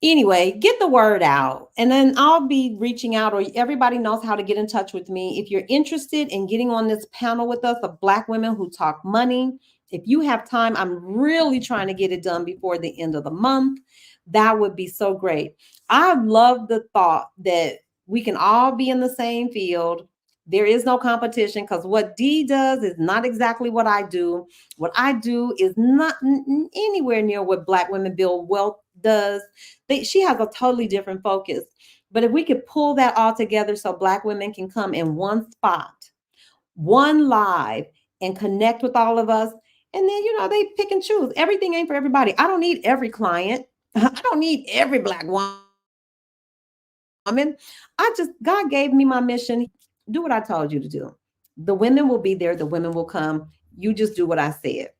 Anyway, get the word out, and then I'll be reaching out, or everybody knows how to get in touch with me. If you're interested in getting on this panel with us of Black women who talk money, if you have time, I'm really trying to get it done before the end of the month. That would be so great. I love the thought that we can all be in the same field. There is no competition, because what Dee does is not exactly what I do. What I do is not anywhere near what Black Women Build Wealth does. She has a totally different focus. But if we could pull that all together so Black women can come in one spot, one live, and connect with all of us, and then, they pick and choose. Everything ain't for everybody. I don't need every client. I don't need every Black woman. God gave me my mission. Do what I told you to do. The women will be there. The women will come. You just do what I said.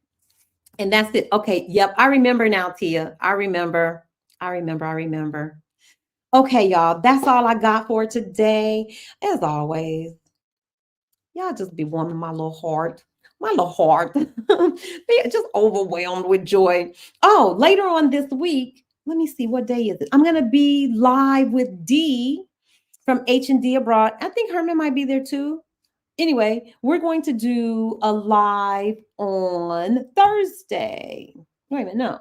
And that's it. Okay. Yep. I remember now, Tia. I remember. Okay, y'all. That's all I got for today. As always, y'all just be warming my little heart. Be just overwhelmed with joy. Oh, later on this week, let me see, what day is it? I'm going to be live with Dee from H&D Abroad. I think Herman might be there too. Anyway, we're going to do a live on Thursday. Wait a minute, no.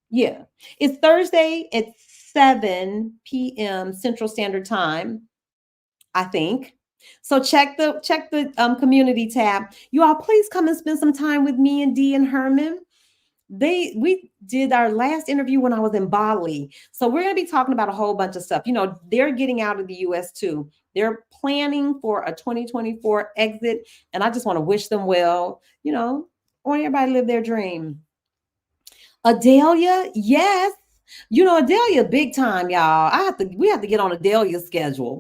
Yeah, it's Thursday at 7 p.m. Central Standard Time, I think. So check the community tab. You all, please come and spend some time with me and Dee and Herman. We did our last interview when I was in Bali. So we're going to be talking about a whole bunch of stuff. They're getting out of the US too. They're planning for a 2024 exit. And I just want to wish them well. I want everybody to live their dream. Adelia, yes. Adelia, big time, y'all. We have to get on Adelia's schedule.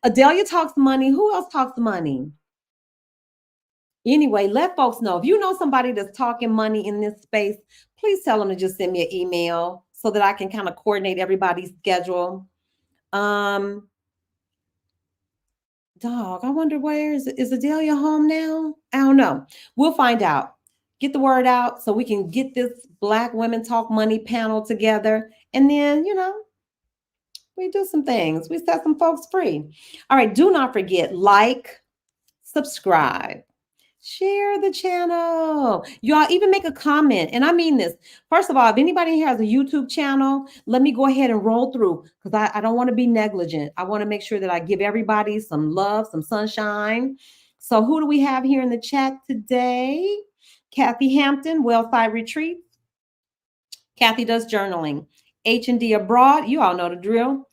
Adelia talks money. Who else talks money? Anyway, let folks know. If you know somebody that's talking money in this space, please tell them to just send me an email so that I can kind of coordinate everybody's schedule. Dog, I wonder is Adelia home now? I don't know. We'll find out. Get the word out so we can get this Black Women Talk Money panel together. And then, we do some things. We set some folks free. All right. Do not forget, like, subscribe, share the channel. Y'all even make a comment. And I mean this. First of all, if anybody here has a YouTube channel, let me go ahead and roll through, because I don't want to be negligent. I want to make sure that I give everybody some love, some sunshine. So who do we have here in the chat today? Kathy Hampton, Wellside Retreat. Kathy does journaling. H&D Abroad, you all know the drill.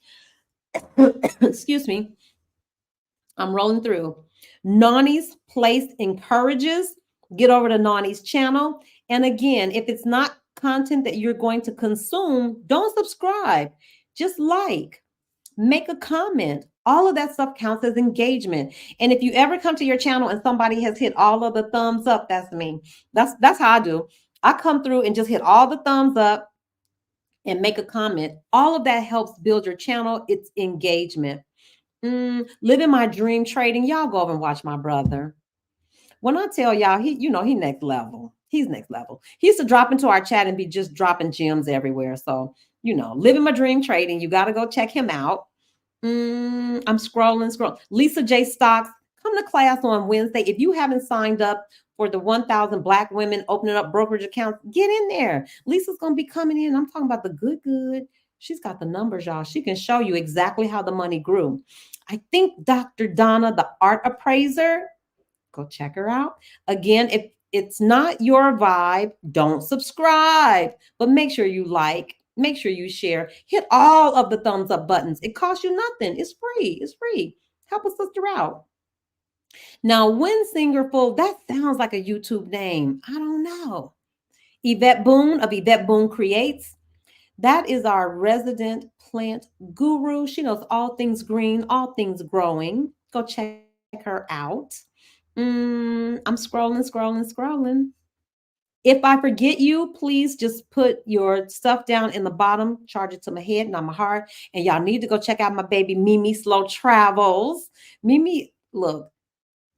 Excuse me. I'm rolling through. Nani's Place Encourages. Get over to Nani's channel. And again, if it's not content that you're going to consume, don't subscribe. Just like, make a comment. All of that stuff counts as engagement. And if you ever come to your channel and somebody has hit all of the thumbs up, that's me. That's how I do. I come through and just hit all the thumbs up and make a comment. All of that helps build your channel. It's engagement. Living my dream trading. Y'all go over and watch my brother. When I tell y'all, he next level. He's next level. He used to drop into our chat and be just dropping gems everywhere. So, living my dream trading. You got to go check him out. I'm scrolling. Lisa J. Stocks, come to class on Wednesday. If you haven't signed up for the 1,000 Black women opening up brokerage accounts, get in there. Lisa's going to be coming in. I'm talking about the good. She's got the numbers, y'all. She can show you exactly how the money grew. I think Dr. Donna, the art appraiser, go check her out. Again, if it's not your vibe, don't subscribe, but make sure you like, make sure you share, hit all of the thumbs up buttons. It costs you nothing. It's free. It's free. Help a sister out. Now, Win Singerful, that sounds like a YouTube name. I don't know. Yvette Boone of Yvette Boone Creates. That is our resident plant guru. She knows all things green, all things growing. Go check her out. I'm scrolling. If I forget you, please just put your stuff down in the bottom, charge it to my head, not my heart. And y'all need to go check out my baby Mimi Slow Travels. Mimi, look,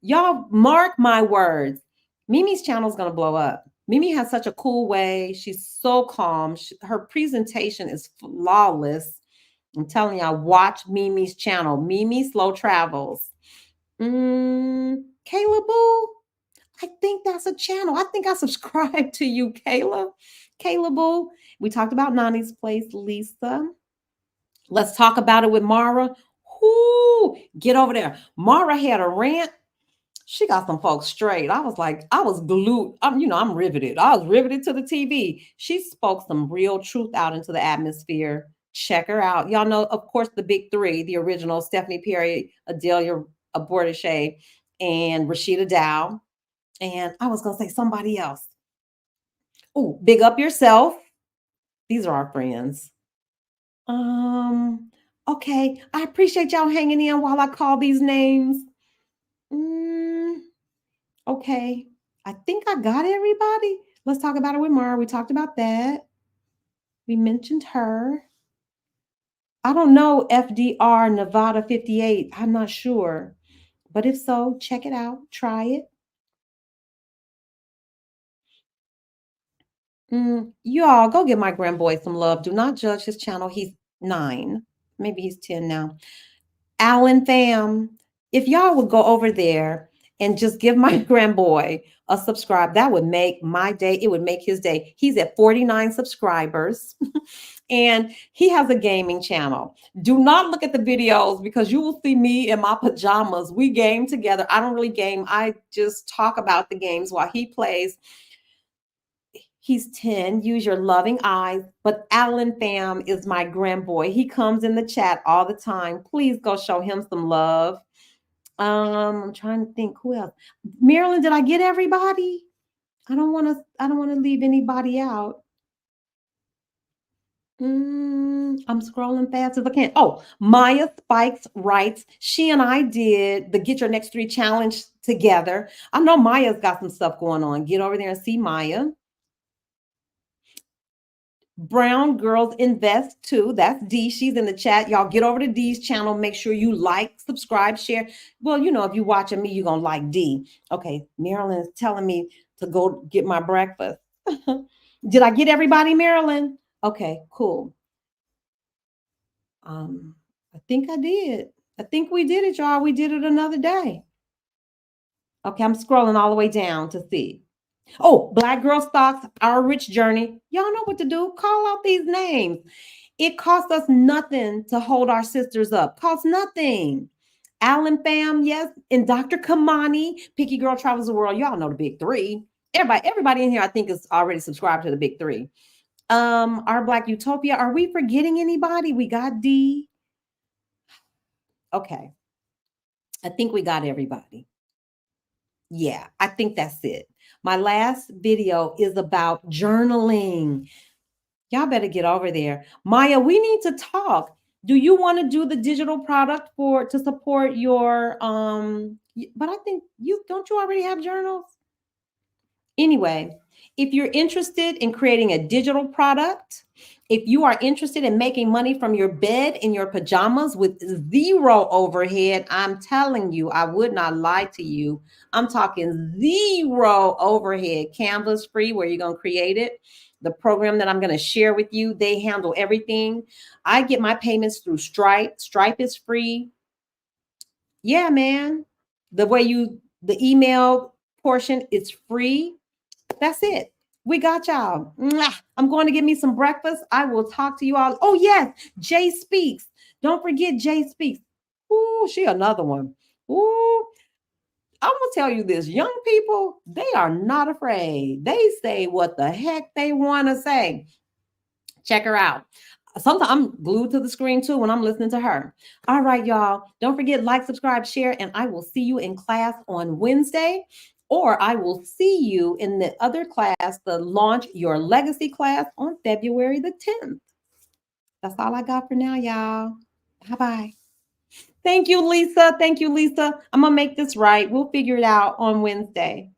y'all mark my words. Mimi's channel is going to blow up. Mimi has such a cool way. She's so calm. Her presentation is flawless. I'm telling y'all, watch Mimi's channel, Mimi Slow Travels. Kayla Boo, I think that's a channel. I think I subscribed to you, Kayla. Kayla Boo. We talked about Nani's Place, Lisa. Let's talk about it with Mara. Whoo, get over there. Mara had a rant. She got some folks straight. I was like, I was glued. I'm riveted. I was riveted to the TV. She spoke some real truth out into the atmosphere. Check her out. Y'all know, of course, the big three, the original Stephanie Perry, Adelia Abortishe, and Rashida Dow. And I was going to say somebody else. Oh, big up yourself. These are our friends. Okay. I appreciate y'all hanging in while I call these names. Okay. I think I got everybody. Let's talk about it with Mara. We talked about that. We mentioned her. I don't know FDR Nevada 58. I'm not sure. But if so, check it out. Try it. Y'all, go give my grandboy some love. Do not judge his channel. He's 9. Maybe he's 10 now. Alan Fam, if y'all would go over there and just give my grandboy a subscribe, that would make my day. It would make his day. He's at 49 subscribers and he has a gaming channel. Do not look at the videos because you will see me in my pajamas. We game together. I don't really game. I just talk about the games while he plays. He's 10. Use your loving eyes. But Alan Fam is my grandboy. He comes in the chat all the time. Please go show him some love. I'm trying to think who else. Marilyn, did I get everybody? I don't want to leave anybody out. I'm scrolling fast as I can. Oh, Maya Spikes writes, she and I did the Get Your Next 3 challenge together. I know Maya's got some stuff going on. Get over there and see Maya. Brown Girls Invest too. That's D. She's in the chat. Y'all get over to D's channel. Make sure you like, subscribe, share. Well, if you're watching me, you're going to like D. Okay. Marilyn is telling me to go get my breakfast. Did I get everybody, Marilyn? Okay, cool. I think I did. I think we did it, y'all. We did it another day. Okay, I'm scrolling all the way down to see. Oh, Black Girl Stocks, Our Rich Journey. Y'all know what to do. Call out these names. It costs us nothing to hold our sisters up. Costs nothing. Alan Fam, yes. And Dr. Kamani, Picky Girl Travels the World. Y'all know the big three. Everybody in here, I think, is already subscribed to the big three. Our Black Utopia. Are we forgetting anybody? We got D. Okay. I think we got everybody. Yeah, I think that's it. My last video is about journaling. Y'all better get over there. Maya, we need to talk. Do you want to do the digital product to support your but I think don't you already have journals? Anyway, if you're interested in creating a digital product, if you are interested in making money from your bed in your pajamas with 0 overhead, I'm telling you, I would not lie to you. I'm talking 0 overhead. Canva's free, where you're going to create it. The program that I'm going to share with you, they handle everything. I get my payments through Stripe. Stripe is free. Yeah, man. The email portion is free. That's it. We got y'all. Mwah. I'm going to get me some breakfast. I will talk to you all. Oh, yes. Jay Speaks. Don't forget Jay Speaks. Ooh, she another one. Ooh, I'm gonna tell you this, young people, they are not afraid. They say what the heck they want to say. Check her out. Sometimes I'm glued to the screen too when I'm listening to her. All right, y'all. Don't forget, like, subscribe, share, and I will see you in class on Wednesday, or I will see you in the other class, the Launch Your Legacy class on February the 10th. That's all I got for now, y'all. Bye-bye. Thank you, Lisa. Thank you, Lisa. I'm going to make this right. We'll figure it out on Wednesday.